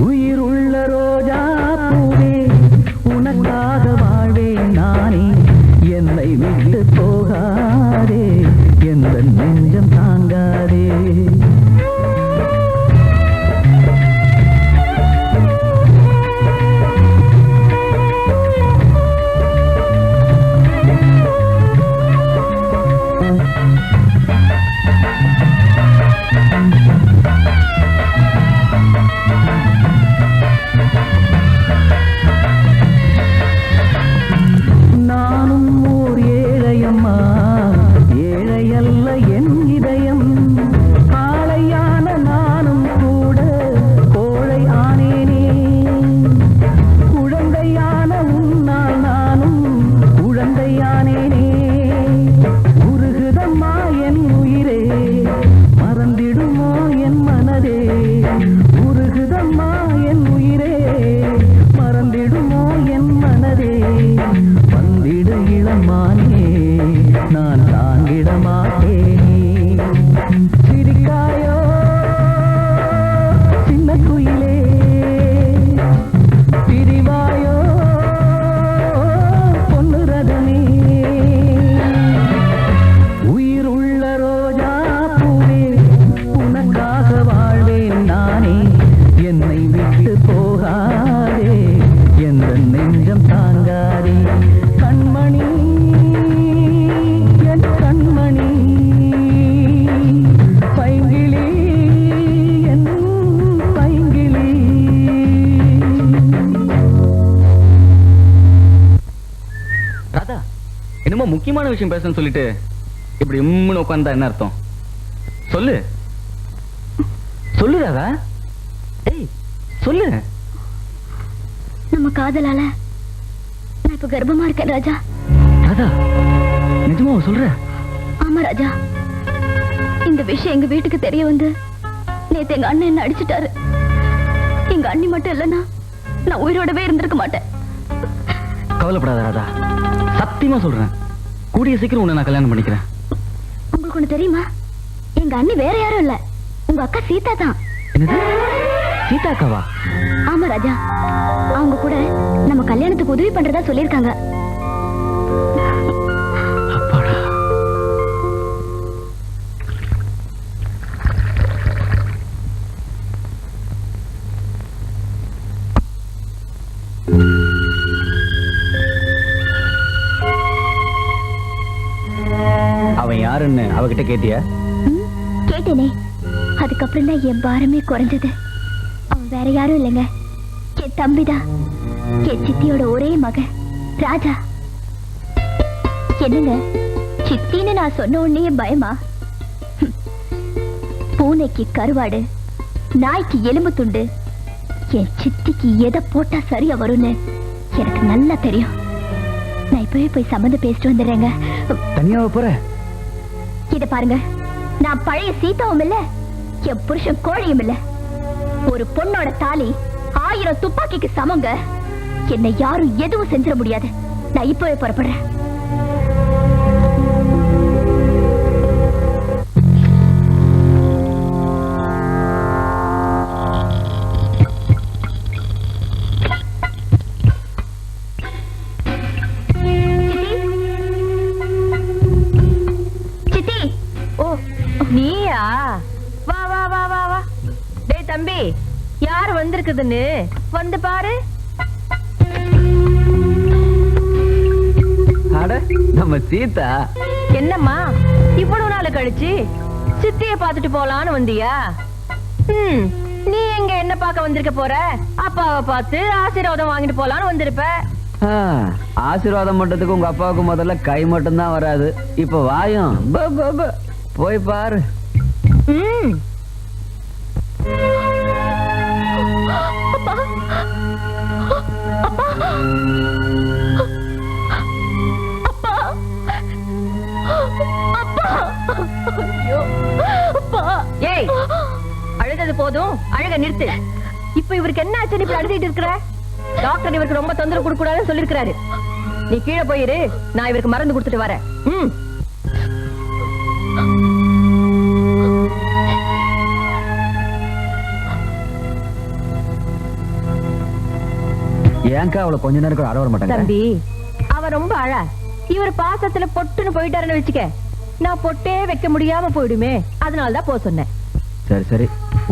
உயிர் உள்ள ரோஜா பூவே உனக்காக வாழ்வேன் நானே என்னை விட்டு போகாதே எந்த நெஞ்சம் தாங்காதே நானும் ஓர் ஏழையம்மா ஏழையல்ல என் இதயம் ஆளையான நானும் கூட கோழை ஆனேனே குழந்தையான உன்னால் நானும் குழந்தையானேனே உருகுதம்மா என் உயிரே மறந்திடுமோ என் மனதே உருகுதம்மா என் உயிரே மறந்திடுமோ என் மனதே வந்திடு இளமானே நான் தாங்கிட மாட்டேனே சிரிக்காயோ சின்ன குயிலே பிரிவாயோ பொன்னு ரதமே உயிர் உள்ள ரோஜா பூவே உனக்காக வாழ்வேன் நானே என்னை விட்டு போகாதே எந்த நெஞ்சம் தாங்காதே கண்மணி என் கண்மணி பைங்கிளி என் பைங்கிளி ராதா என்னமோ முக்கியமான விஷயம் பேசணும்னு சொல்லிட்டு இப்படி உம்முன்னு உட்கார்ந்தா என்ன அர்த்தம்? சொல்லு சொல்லு ராதா. ஏய் சொல்லு. நம்ம காதலால நான் இப்ப கர்ப்பமா இருக்கேன் ராஜா. ராதா நிஜமா சொல்ற? ஆமா ராஜா, இந்த விஷயம் எங்க வீட்டுக்கு தெரிய வந்து நேத்து எங்க அண்ணன் என்ன அடிச்சிட்டாரு. எங்க அண்ணி மட்டும் இல்லைன்னா நான் உயிரோடவே இருந்திருக்க மாட்டேன். கவலைப்படாத ராதா, சத்தியமா சொல்றேன், கூடிய சீக்கிரம் உன்னை நான் கல்யாணம் பண்ணிக்கிறேன். உங்களுக்கு ஒண்ணு தெரியுமா? எங்க அண்ணி வேற யாரும் இல்ல, உங்க அக்கா சீதா தான். என்னது? சீதா அக்காவா? ஆமா ராஜா, அவங்க கூட நம்ம கல்யாணத்துக்கு உதவி பண்றதா சொல்லிருக்காங்க. அப்பாடா. அவன் யாருன்னு அவகிட்ட கேட்டியா? கேட்டேனே, அதுக்கப்புறம் தான் என் பாரமே குறைஞ்சது. அவன் வேற யாரும் இல்லைங்க, என் தம்பிதான், என் சித்தியோட ஒரே மகன் ராஜா. என்னங்க சித்தின்னு நான் சொன்ன உடனே பயமா? பூனைக்கு கருவாடு, நாய்க்கு எலும்பு துண்டு, என் சித்திக்கு எதை போட்டா சரியா வரும்னு எனக்கு நல்லா தெரியும். நான் இப்பவே போய் சம்மந்தம் பேசிட்டு வந்துடுறேங்க. தனியாவ போற? இத பாருங்க, நான் பழைய சீதாவும் இல்ல, என் புருஷன் கோழியும் இல்ல. ஒரு பொண்ணோட தாலி 1000 துப்பாக்கிக்கு சமங்க. என்னை யாரும் எதுவும் செஞ்சிட முடியாது. நான் இப்பவே புறப்படுறேன். சித்தி, ஓ நீயா? வா வா வா வா வா. டேய் தம்பி, யார் வந்திருக்குதுன்னு வந்து பாரு. அட நம்ம சீதா. என்னம்மா இவ்வளவு நாள் கழிச்சு சித்திய பாத்துட்டு போலான்னு வந்தியா? நீ எங்க என்ன பார்க்க வந்திருக்க போற? அப்பாவை பார்த்து ஆசீர்வாதம் வாங்கிட்டு போலான்னு வந்திருப்ப. ஆசீர்வாதம் மட்டுத்துக்கு உங்க அப்பாவுக்கு முதல்ல கை மட்டும் தான் வராது. இப்ப வாயும் போய் பாரு. அப்பா, அப்பா, அப்பா, அப்பா, ஐயோ, அப்பா. ஏய், அழுதது போதும், அழுக நிறுத்து. இப்ப இவருக்கு என்ன ஆச்சுன்னு இப்படி அழுதிட்டு இருக்கிற? டாக்டர் இவருக்கு ரொம்ப தொந்தரவு கொடுக்க கூடாதுன்னு சொல்லிருக்காரு. நீ கீழே போயிரு, நான் இவருக்கு மருந்து கொடுத்துட்டு வரேன். ஏன்க்கா அவளை கொஞ்ச நேரம் கூட அட வர மாட்டாங்க? தம்பி, அவ ரொம்ப அழ. இவர் பாசத்துல பொட்டுன்னு போயிட்டாருன்னு வச்சுக்க, நான் பொட்டே வைக்க முடியாம போயிடுமே, அதனாலதான் போக சொன்னேன். சரி சரி,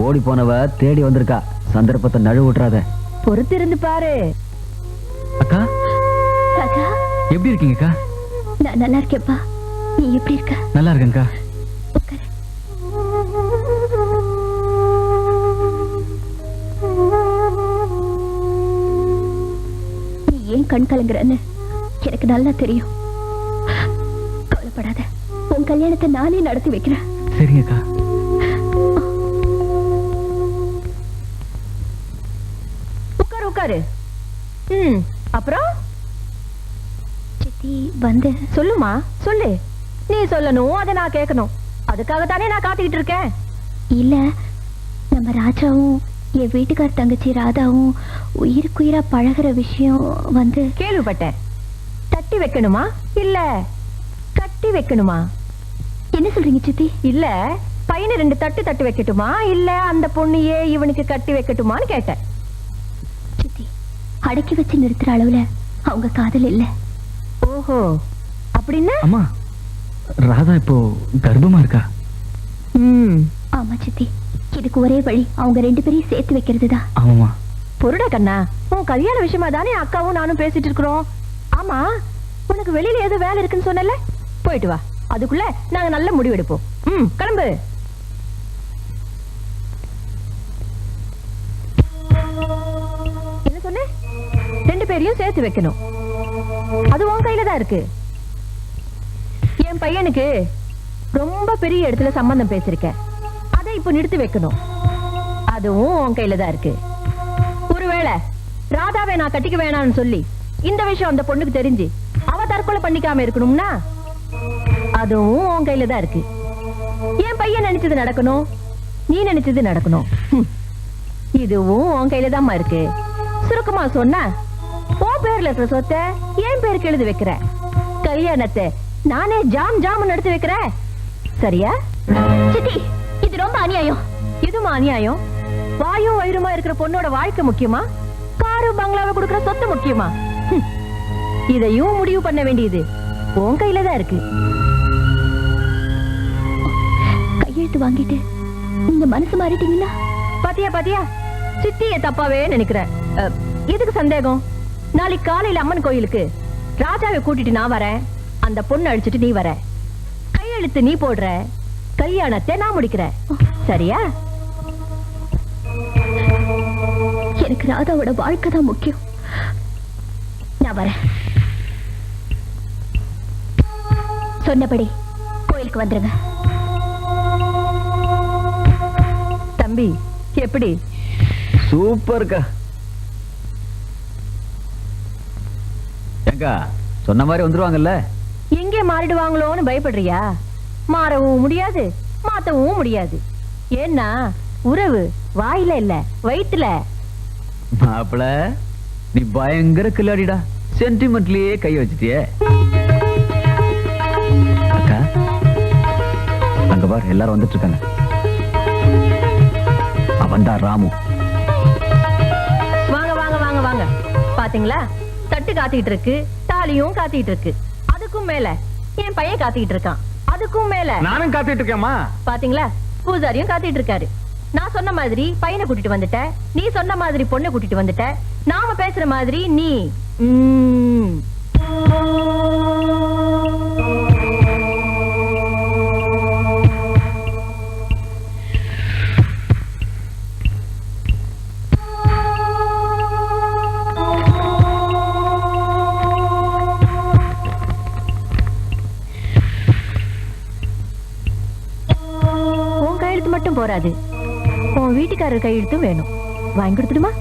ஓடி போனவ தேடி வந்திருக்கா, சந்தர்ப்பத்தை நழுவ விட்டுறாத. பொறுத்து இருந்து பாரு. அக்கா ராஜா, எப்படி இருக்கீங்கக்கா? நான் நல்லா இருக்கேப்பா. நீ எப்படி இருக்க? நல்லா இருக்கேன்க்கா. உட்காரு. நீ ஏன் கண் கலங்குறன்னு எனக்கு நல்லா தெரியும். கவலைப்படாத, உன் கல்யாணத்தை நானே நடத்தி வைக்கிறேன். சரிங்கக்கா. உட்காரு உட்காரு. அப்புறம் சித்தி வந்து சொல்லுமா, சொல்லு. நீ சொல்லணும், அதை நான் கேட்கணும். அதுக்காகத்தானே நான் காத்துக்கிட்டு இருக்கேன். இல்ல, நம்ம ராஜாவும் என் வீட்டுக்கார தங்கச்சி ராதாவும் உயிருக்குயிரா பழகுற விஷயம் வந்து கேள்விப்பட்டேன். தட்டி வைக்கணுமா இல்ல கட்டி வைக்கணுமா? என்ன சொல்றீங்க சித்தி? இல்ல, பையனை 2 தட்டு தட்டி வைக்கட்டுமா இல்ல அந்த பொண்ணையே இவனுக்கு கட்டி வைக்கட்டுமான்னு கேட்டேன். சித்தி, அடக்கி வச்சு நிறுத்துற அளவுல அவங்க காதல் இல்ல. ஓஹோ, அப்படின்னா? அம்மா, ராதா இப்போ கர்ப்பமா இருக்கா? ஆமா சித்தி, இதுக்கு ஒரே வழி அவங்க 2 பேரையும் சேர்த்து வைக்கிறதுதான். ஆமாமா. பொருடா கண்ணா, உன் கல்யாண விஷயமா தானே அக்காவும் நானும் பேசிட்டு இருக்கிறோம். ஆமா, உனக்கு வெளியில ஏதோ வேலை இருக்குன்னு சொன்னல, போயிட்டு வா. அதுக்குள்ள நாங்க நல்ல முடிவு எடுப்போம். கிளம்பு. என்ன சொன்ன? 2 பேரையும் சேர்த்து வைக்கணும். அது உன் கையில தான் இருக்கு. என் பையனுக்கு ரொம்ப பெரிய இடத்துல சம்பந்தம் பேசிருக்கேன், அதை இப்ப நிறுத்தி வைக்கணும். அதுவும் உன் கையில தான் இருக்கு. ஒருவேளை ராதாவை நான் கட்டிக்க வேணாம்னு சொல்லி இந்த விஷயம் அந்த பொண்ணுக்கு தெரிஞ்சு அவ தற்கொலை பண்ணிக்காம இருக்கணும்னா அதுவும் உன் கையில தான் இருக்கு. என் பையன் நினைச்சது நடக்கணும், நீ நினைச்சது நடக்கணும். இதுவும் உன் கையில தான்மா இருக்கு. சுருக்கமா சொன்னா, உன் பேர்ல இருக்கிற சொத்தை என் பேருக்கு எழுதி வைக்கிற, கல்யாணத்தை நானே ஜாம் ஜாம் நடத்தி வைக்கிறேன். சரியா? சித்தி, இது ரொம்ப அநியாயம். இதுமா அநியாயம்? வாயும் வயிறுமா இருக்கிற பொண்ணோட வாழ்க்கை முக்கியமா, காரு பங்களாவை கொடுக்கிற சொத்து முக்கியமா? இதையும் முடிவு பண்ண வேண்டியது உன் கையில தான் இருக்கு. கையெழுத்து வாங்கிட்டு நீங்க மனசு மாறிட்டீங்களா? பாத்தியா பாத்தியா, சித்திய தப்பாவே நினைக்கிறேன். எதுக்கு சந்தேகம்? நாளைக்கு காலையில அம்மன் கோயிலுக்கு ராஜாவை கூட்டிட்டு நான் வரேன், அந்த பொண்ணு அழிச்சிட்டு நீ வர, கையெழுத்து நீ போடுற, கல்யாணத்தை நான் முடிக்கிறேன். சரியா? எனக்கு ராதாவோட வாழ்க்கை தான் முக்கியம். நான் வரேன். சொன்னபடி கோயிலுக்கு வந்துருங்க. தம்பி, எப்படி? சூப்பர்க்கா. ஏங்கா, சொன்ன மாதிரி வந்துருவாங்கல்ல? எங்கே மாறிடுவாங்களோன்னு பயப்படுறியா? மாறவும் முடியாது, மாத்தவும் முடியாது. ஏன்னா உறவு வாயில இல்ல, வயிற்றுல. மாப்பிள, நீ பயங்கர கில்லாடிடா, சென்டிமெண்ட்லயே கை வச்சிட்டியே. அக்கா, அங்க பார், எல்லாரும் வந்துட்டு இருக்காங்க. அவன்தான் ராமு. வாங்க வாங்க வாங்க வாங்க. பாத்தீங்களா, தட்டு காத்திட்டு இருக்கு, தாலியும் காத்திட்டு இருக்கு, அதுக்கும் மேல என் பையன் காத்திட்டு இருக்கான், அதுக்கும் மேல நானும் காத்துட்டு இருக்கேம்மா. பாத்தீங்களா, பூஜாரியும் காத்திட்டு இருக்காரு. நான் சொன்ன மாதிரி பையனை கூட்டிட்டு வந்துட்ட, நீ சொன்ன மாதிரி பொண்ணை கூட்டிட்டு வந்துட்ட, நாம பேசுற மாதிரி நீ உன் கையெழுத்து மட்டும் போராது, உன் வீட்டுக்காரர் கையெழுத்தும் வேணும். வாங்கி கொடுத்துடுமா?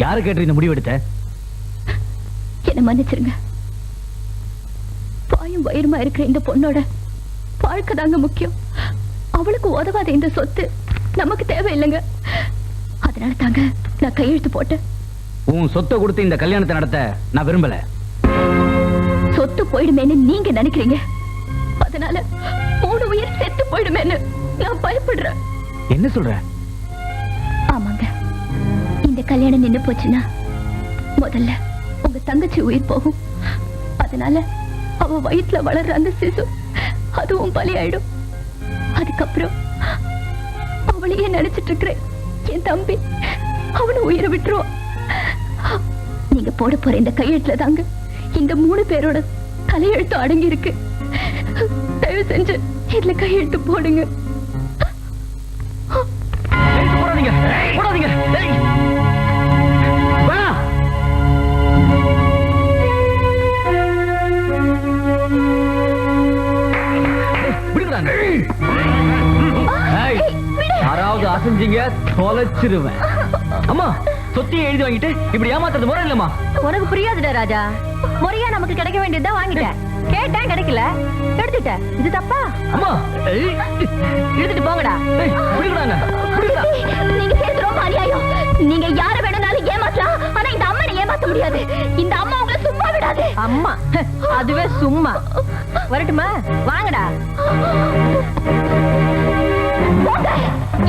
யார் யாரு கேட்டு இந்த முடிவு எடுத்த? என்ன மன்னிச்சிருங்க. பாயும் வயிறுமா இருக்கிற இந்த பொண்ணோட வாழ்க்கை தாங்க முக்கியம். அவளுக்கு உதவாத இந்த சொத்து நமக்கு தேவையில்லைங்க. அதனால தாங்க நான் கையெழுத்து போட்டேன். உன் சொத்தை கொடுத்து இந்த கல்யாணத்தை நடத்த நான் விரும்பல. சொத்து போயிடுமேன்னு நீங்க நினைக்கிறீங்க. அதனால 3 உயிர் செத்து போயிடுமேன்னு நான் பயப்படுறேன். என்ன சொல்ற? ஆமாங்க, இந்த கல்யாணம் நின்னு போச்சுன்னா முதல்ல உங்க தங்கச்சி உயிர் போகும். அதனால அவ வயிற்றுல வளர்ற அந்த சிசு அதுவும் பலியாயிடும். அதுக்கப்புறம் அவளையே நினைச்சிட்டு இருக்கிறேன் என் தம்பி அவனை உயிரை விட்டுருவான். நீங்க போட போற இந்த கையெழுத்துல தாங்க இந்த 3 பேரோட தலையெழுத்து அடங்கி இருக்கு. தயவு செஞ்சு இதுல கையெழுத்து போடுங்க. போடாதீங்க, போடாதீங்க. வேணாம். விடுறாங்க. யாராவது அசைஞ்சீங்க தொலைச்சிருவேன். அம்மா, சொத்தியை எழுதி வாங்கிட்டு இப்படி ஏமாத்துறது முறை இல்லம்மா. உனக்கு புரியாதுடா ராஜா. முறையா நமக்கு கிடைக்க வேண்டியதுதான் வாங்கிட்டேன். கேட்டேன், கிடைக்கல, எடுத்துட்டேன். இது தப்பா? அம்மா, எடுத்துட்டு போங்கடா. விடுறாங்க. நீங்க செய்யறது ரொம்ப அநியாயம். நீங்க யார வேணும்னாலும் ஏமாத்தலாம், ஆனா இந்த அம்மா ஏமாத்த முடியாது. இந்த அம்மா உங்களை சும்மா விடாது. அம்மா அதுவே சும்மா. வரட்டுமா? வாங்கடா. போங்க.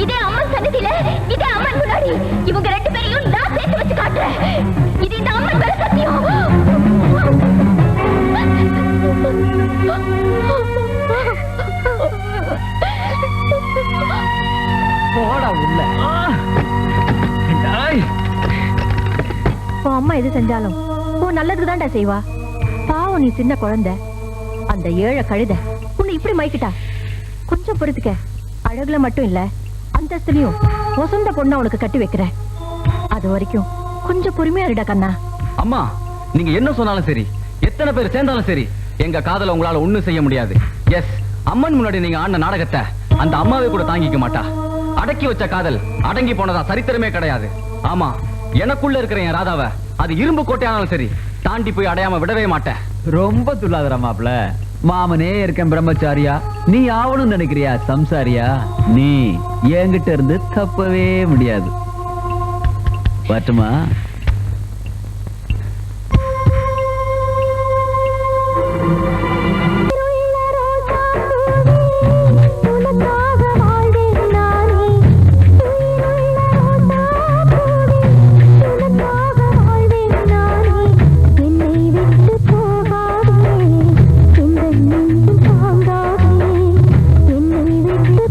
இதே அம்மன் சன்னதியில, இதே அம்மன் முன்னாடி இவங்க 2 பேரையும் நான் சேர்த்து வச்சு காட்டுறேன். இது இந்த அம்மன் மேல சத்தியம். போடா உள்ள. உன் அம்மா எது செஞ்சாலும் உன் நல்லதுக்கு தான்டா செய்வா. பாவம், நீ சின்ன குழந்தை. அந்த ஏழை கழுத உன்னை இப்படி மயக்கிட்டா. கொஞ்சம் பொறுத்துக்க. அழகுல மட்டும் இல்ல, அந்தஸ்துலயும் வசந்த பொண்ணு உனக்கு கட்டி வைக்கிறேன். அது வரைக்கும் கொஞ்சம் பொறுமையா இருடா கண்ணா. அம்மா, நீங்க என்ன சொன்னாலும் சரி, எத்தனை பேர் சேர்ந்தாலும் சரி, எங்க காதல உங்களால ஒண்ணும் செய்ய முடியாது. எஸ், அம்மன் முன்னாடி நீங்க ஆடின நாடகத்தை அந்த அம்மாவே கூட தாங்கிக்க மாட்டா. அடக்கி வச்ச காதல் அடங்கி போனதா சரித்திரமே கிடையாது. ஆமா, எனக்குள்ள இருக்கிற என் ராதாவை அது இரும்பு கோட்டையானாலும் சரி தாண்டி போய் அடையாம விடவே மாட்டேன். ரொம்ப துள்ளாதரா மாப்ள. மாமனே இருக்கேன் பிரம்மச்சாரியா, நீ ஆவணும் நினைக்கிறியா சம்சாரியா? நீ என்கிட்ட இருந்து தப்பவே முடியாது. பட்டுமா?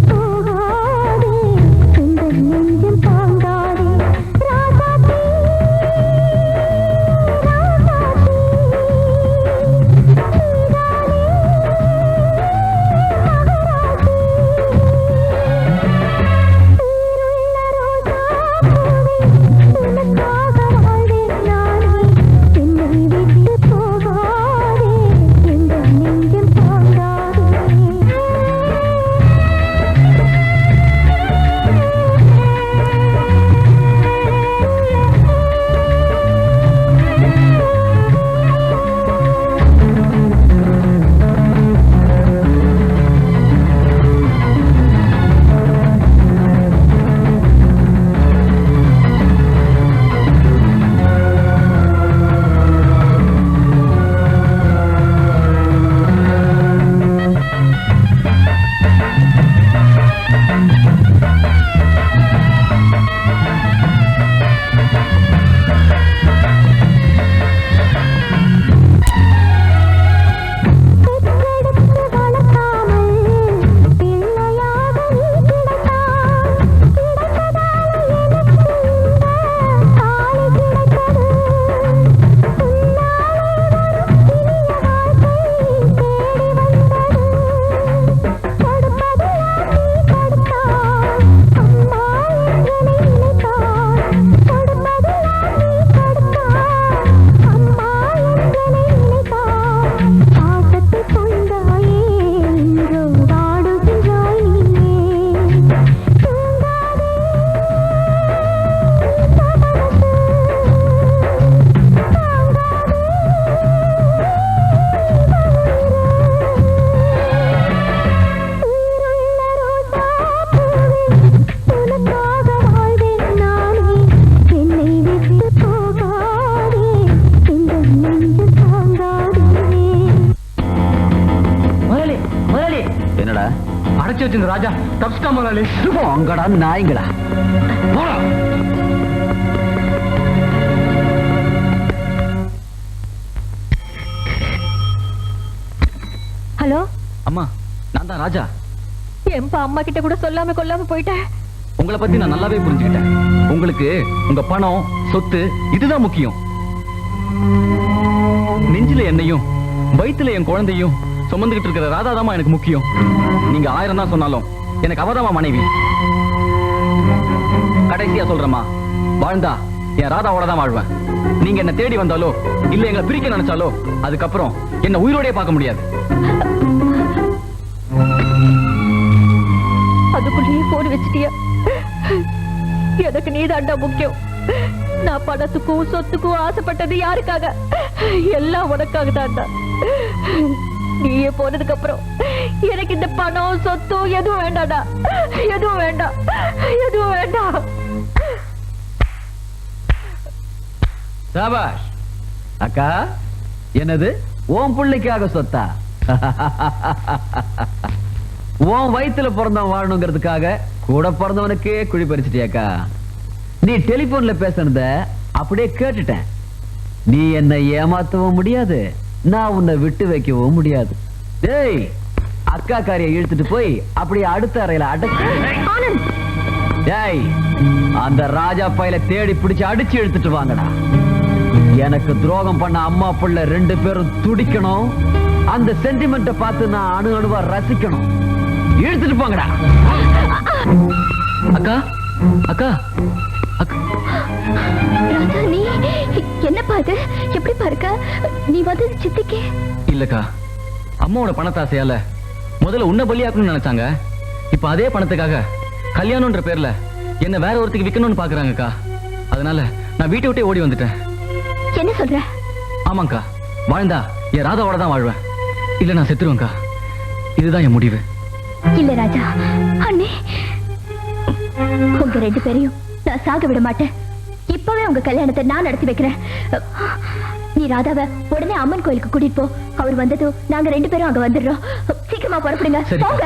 தாங்காதே, இந்த நெஞ்சில் தாங்காதே, ராசாத்தி அடைச்சு வச்சிருந்த ராஜா தப்பிச்சிட்டா முதலாளி. அங்கடா நாய்ங்களா போடா. ஹலோ அம்மா, நான் தான் ராஜா. ஏன்பா அம்மா கிட்ட கூட சொல்லாம கொல்லாம போயிட்டேன்? உங்களை பத்தி நான் நல்லாவே புரிஞ்சுக்கிட்டேன். உங்களுக்கு உங்க பணம், சொத்து இதுதான் முக்கியம். நெஞ்சில என்னையும் வயித்துல என் குழந்தையும் சுமந்துகிட்டு இருக்கிற ராதாதாமா எனக்கு முக்கியம். நீங்க 1000 தான் சொன்னாலும் எனக்கு அவதாமா மனைவி. கடைசியா சொல்றேம்மா, வாழ்ந்தா என் ராதாவோட தான் வாழ்வேன். நீங்க என்ன தேடி வந்தாலோ இல்ல எங்களை பிரிக்க நினைச்சாலோ அதுக்கப்புறம் என்ன உயிரோடே பார்க்க முடியாது. அதுக்குள்ளேயே போன் வச்சிட்டியா? எனக்கு நீதாண்டா முக்கியம். நான் பணத்துக்கும் சொத்துக்கும் ஆசைப்பட்டது யாருக்காக? எல்லாம் உனக்காக தான்டா. நீயே போனதுக்கு அப்புறம் எனக்கு இந்த பணம் சொத்து எதுவும் வேண்டாடா. எதுவும் வேண்டாம், எதுவும் வேண்டாம். சாபாஷ் அக்கா. என்னது ஓம் பிள்ளைக்காக சொத்தா? உன் வயித்துல பிறந்தவன் வாழணுங்கிறதுக்காக கூட பிறந்தவனுக்கே குழி பறிச்சிட்டியாக்கா. நீ டெலிபோன்ல பேசுனத அப்படியே கேட்டுட்டேன். நீ என்னை ஏமாத்தவும் முடியாது, நான் உன்னை விட்டு வைக்கவும் முடியாது. டேய், அக்கா காரியை இழுத்துட்டு போய் அப்படியே அடுத்த அறையில அடைச்சு. டேய், அந்த ராஜா பையில தேடி பிடிச்சு அடிச்சு இழுத்துட்டு வாங்கடா. எனக்கு துரோகம் பண்ண அம்மா புள்ள 2 பேரும் துடிக்கணும். அந்த சென்டிமெண்ட பார்த்து நான் அணு அணுவா ரசிக்கணும். இழுத்துட்டு போங்கடா. அக்கா அக்கா அக்கா. ராஜா, நீ என்னப்பா இது? எப்படி பாருக்க? நீ வந்து சித்திக்கே? இல்லக்கா, அம்மாவோட பணத்தாசையால முதல்ல உன்னை பலியாக்கணும்னு நினைச்சாங்க. இப்ப அதே பணத்துக்காக கல்யாணம்ன்ற பேர்ல என்ன வேற ஒருத்துக்கு விக்கணும்னு பாக்குறாங்கக்கா. அதனால நான் வீட்டை விட்டே ஓடி வந்துட்டேன். என்ன சொல்ற? ஆமாங்கா, வாழ்ந்தா என் ராதாவோட தான் வாழ்வேன், இல்ல நான் செத்துருவேன்க்கா. இதுதான் என் முடிவு. இல்ல ராஜா, அண்ணே, உங்க 2 பேரையும் நான் சாக விட மாட்டேன். இப்பவே உங்க கல்யாணத்தை நான் நடத்தி வைக்கிறேன். நீ ராதாவை உடனே அம்மன் கோயிலுக்கு கூட்டிட்டு போ. அவர் வந்ததும் நாங்க 2 பேரும் அங்க வந்துடுறோம். சீக்கிரமா புறப்படுங்க. போங்க.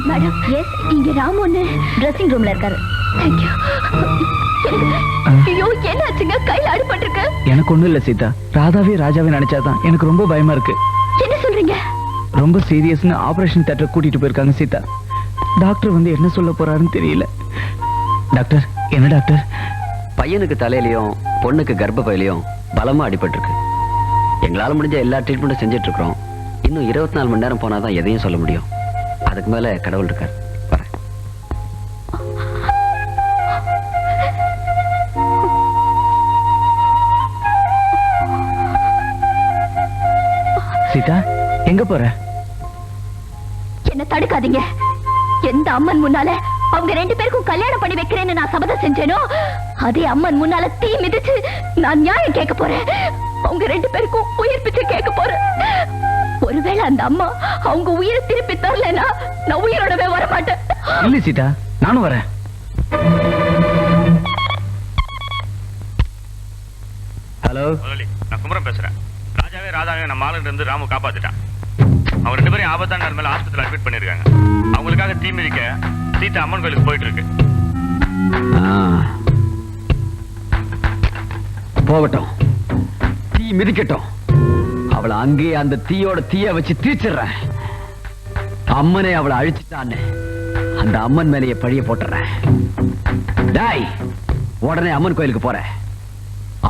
மேடம் எஸ் இங்க ராம் ஒண்ணு ட்ரெஸ்ஸிங் ரூம்ல இருக்காரு. தேங்க்யூ. ஐயோ என்னாச்சுங்க? கையில அடிபட்டிருக்கு. எனக்கு ஒண்ணும் இல்ல சீதா. ராதாவே ராஜாவே நினைச்சாதான் எனக்கு ரொம்ப பயமா இருக்கு. என்ன சொல்றீங்க? ரொம்ப சீரியஸ்னு ஆபரேஷன் தியேட்டர் கூட்டிட்டு போயிருக்காங்க சீதா. டாக்டர் வந்து என்ன சொல்ல போறாருன்னு தெரியல. டாக்டர் என்ன டாக்டர்? பையனுக்கு தலையிலையும் பொண்ணுக்கு கர்ப்பப்பையிலையும் பலமா அடிபட்டிருக்கு. எங்களால முடிஞ்ச எல்லா ட்ரீட்மெண்ட்டும் செஞ்சுட்டு இருக்கிறோம். இன்னும் 24 மணி நேரம் போனாதான் எதையும் சொல்ல முடியும். அதுக்கு மேல கடவுள் இருக்கார். வரேன். சீதா எங்க போற? என்ன தடுக்காதீங்க. எந்த அம்மன் முன்னால அவங்க 2 பேருக்கும் கல்யாணம் பண்ணி வைக்கிறேன்னு நான் சபதம் செஞ்சேனோ அதே அம்மன் முன்னால தீ மிதிச்சு நான் நியாயம் கேட்க போறேன். அவங்க 2 பேருக்கும் உயிர் பிச்சை கேட்க போறேன். ஒருவேளை அந்த அம்மா அவங்க உயிரை திருப்பி தரலன்னா நான் உயிரோடவே வர மாட்டேன். இல்ல சீதா நானும் வரேன். ஹலோ முதலாளி, நான் குமரன் பேசுறேன். ராதாவே நம்ம ஆளுங்க இருந்து ராமு காப்பாத்திட்டான். அவங்க 2 பேரும் ஆபத்தான நிலைமையில ஆஸ்பத்திரியில் அட்மிட் பண்ணிருக்காங்க. அவங்களுக்காக தீ மிதிக்க சீதா அம்மன் கோயிலுக்கு போயிட்டு இருக்கு. போகட்டும், தீ மிதிக்கட்டும். அவளை அங்கேயே அந்த தீயோட தீய வச்சு தீச்சிடுறேன். அம்மனை அவளை அழிச்சுட்டான்னு அந்த அம்மன் மேலேயே பழிய போட்டுறேன். டாய், உடனே அம்மன் கோயிலுக்கு போறேன்.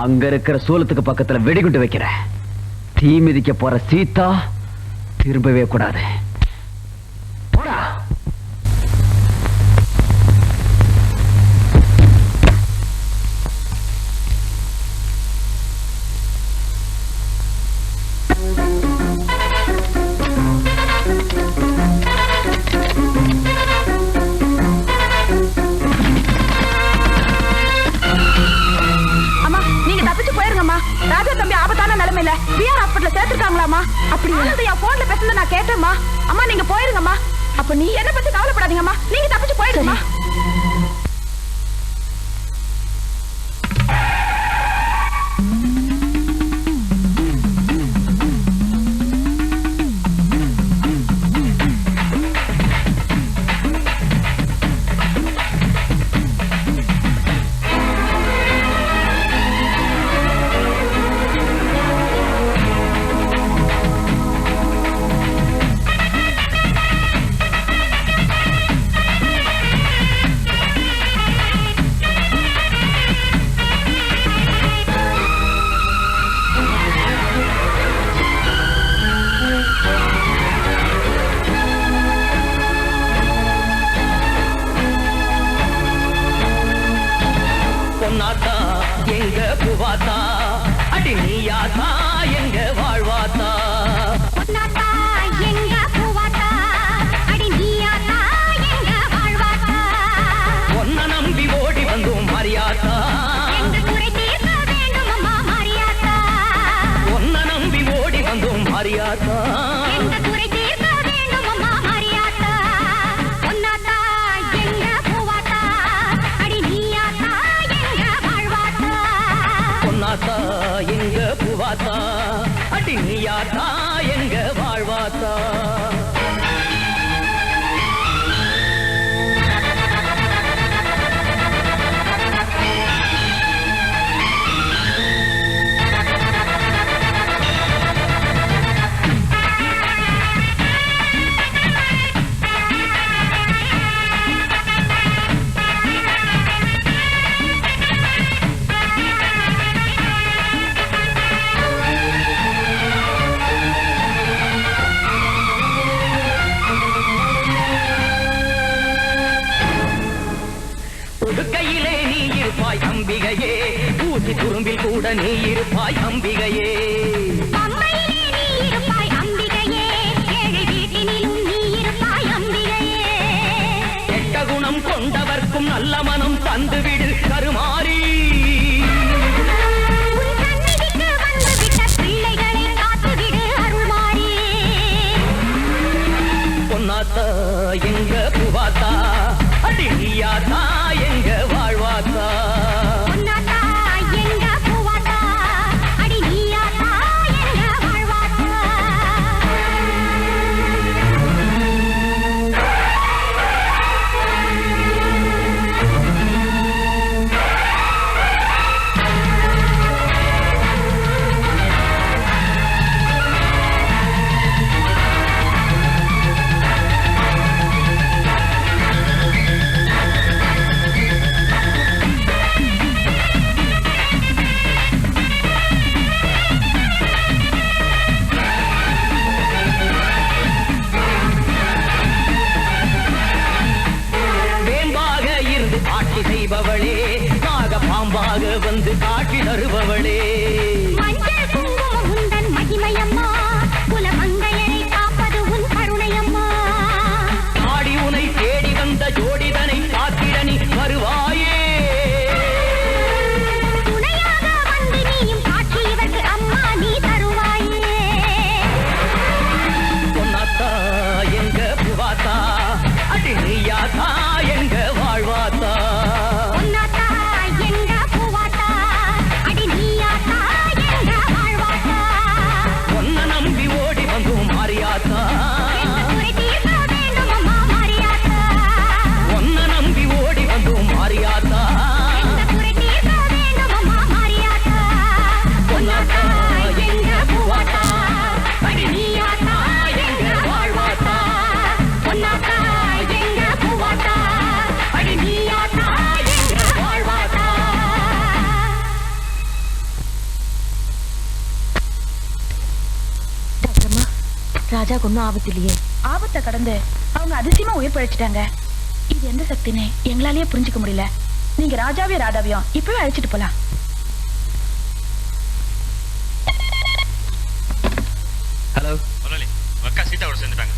அங்க இருக்கிற சூலத்துக்கு பக்கத்துல வெடிகுண்டு வைக்கிறேன். தீ மிதிக்க போற சீதா திரும்பவே கூடாது. போடா. ராஜா தம்பி ஆபத்தான நிலைமையில பிஆர் ஹாஸ்பிடல்ல சேர்த்திருக்காங்களாமா? அப்படி என் போன்ல பேசுனத நான் கேட்டேம்மா. அம்மா நீங்க போயிருங்கம்மா. அப்ப நீ என்ன பத்தி கவலைப்படாதீங்கம்மா. நீங்க தப்பிச்சு போயிடுங்கம்மா. தருபவளே மஞ்சள் குங்குமம் உந்தன் மகிமையம்மா குலமங்கையரை காப்பது உன் கருணையம்மா ஆடி உனை தேடி வந்த ஜோடிதனை காத்திட நீ வருவாயே துணையாக வந்து நீயும் காட்சி இவருக்கு அம்மா நீ தருவாயே பொன்னாத்தா எங்க புவாத்தா அடி நீயாத்தா எங்க வாழ்வாத்தா பொன்னாத்தா எங்க பூவாத்தா அடி நீயாத்தா எங்க வாழ்வாத்தா பொன்ன நம்பி ஓடி வந்தோம் மாரியாத்தா எங்க குறை தீர்க்க வேண்டும் அம்மா மாரியாத்தா பொன்ன நம்பி ஓடி வந்தோம் மாரியாத்தா எங்க குறை தீர்க்க வேண்டும் அம்மா மாரியாத்தா பொன்னாத்தா எங்க பூவாத்தா அடி நீயாத்தா எங்க வாழ்வாத்தா பொன்னாத்தா எங்க பூவாத்தா அடி நீயாத்தா எங்க வாழ்வாத்தா ராஜாக்கு ஒன்னும் ஆபத்து இல்லையே? ஆபத்தை கடந்து அவங்க அதிசயமா உயிர் பழைச்சிட்டாங்க. இது எந்த சக்தின்னு எங்களாலேயே புரிஞ்சுக்க முடியல. நீங்க ராஜாவே ராதாவையும் இப்பவே அழைச்சிட்டு போலாம். ஹலோ முதலாளி அக்கா சீதாவோட சேர்ந்துட்டாங்க.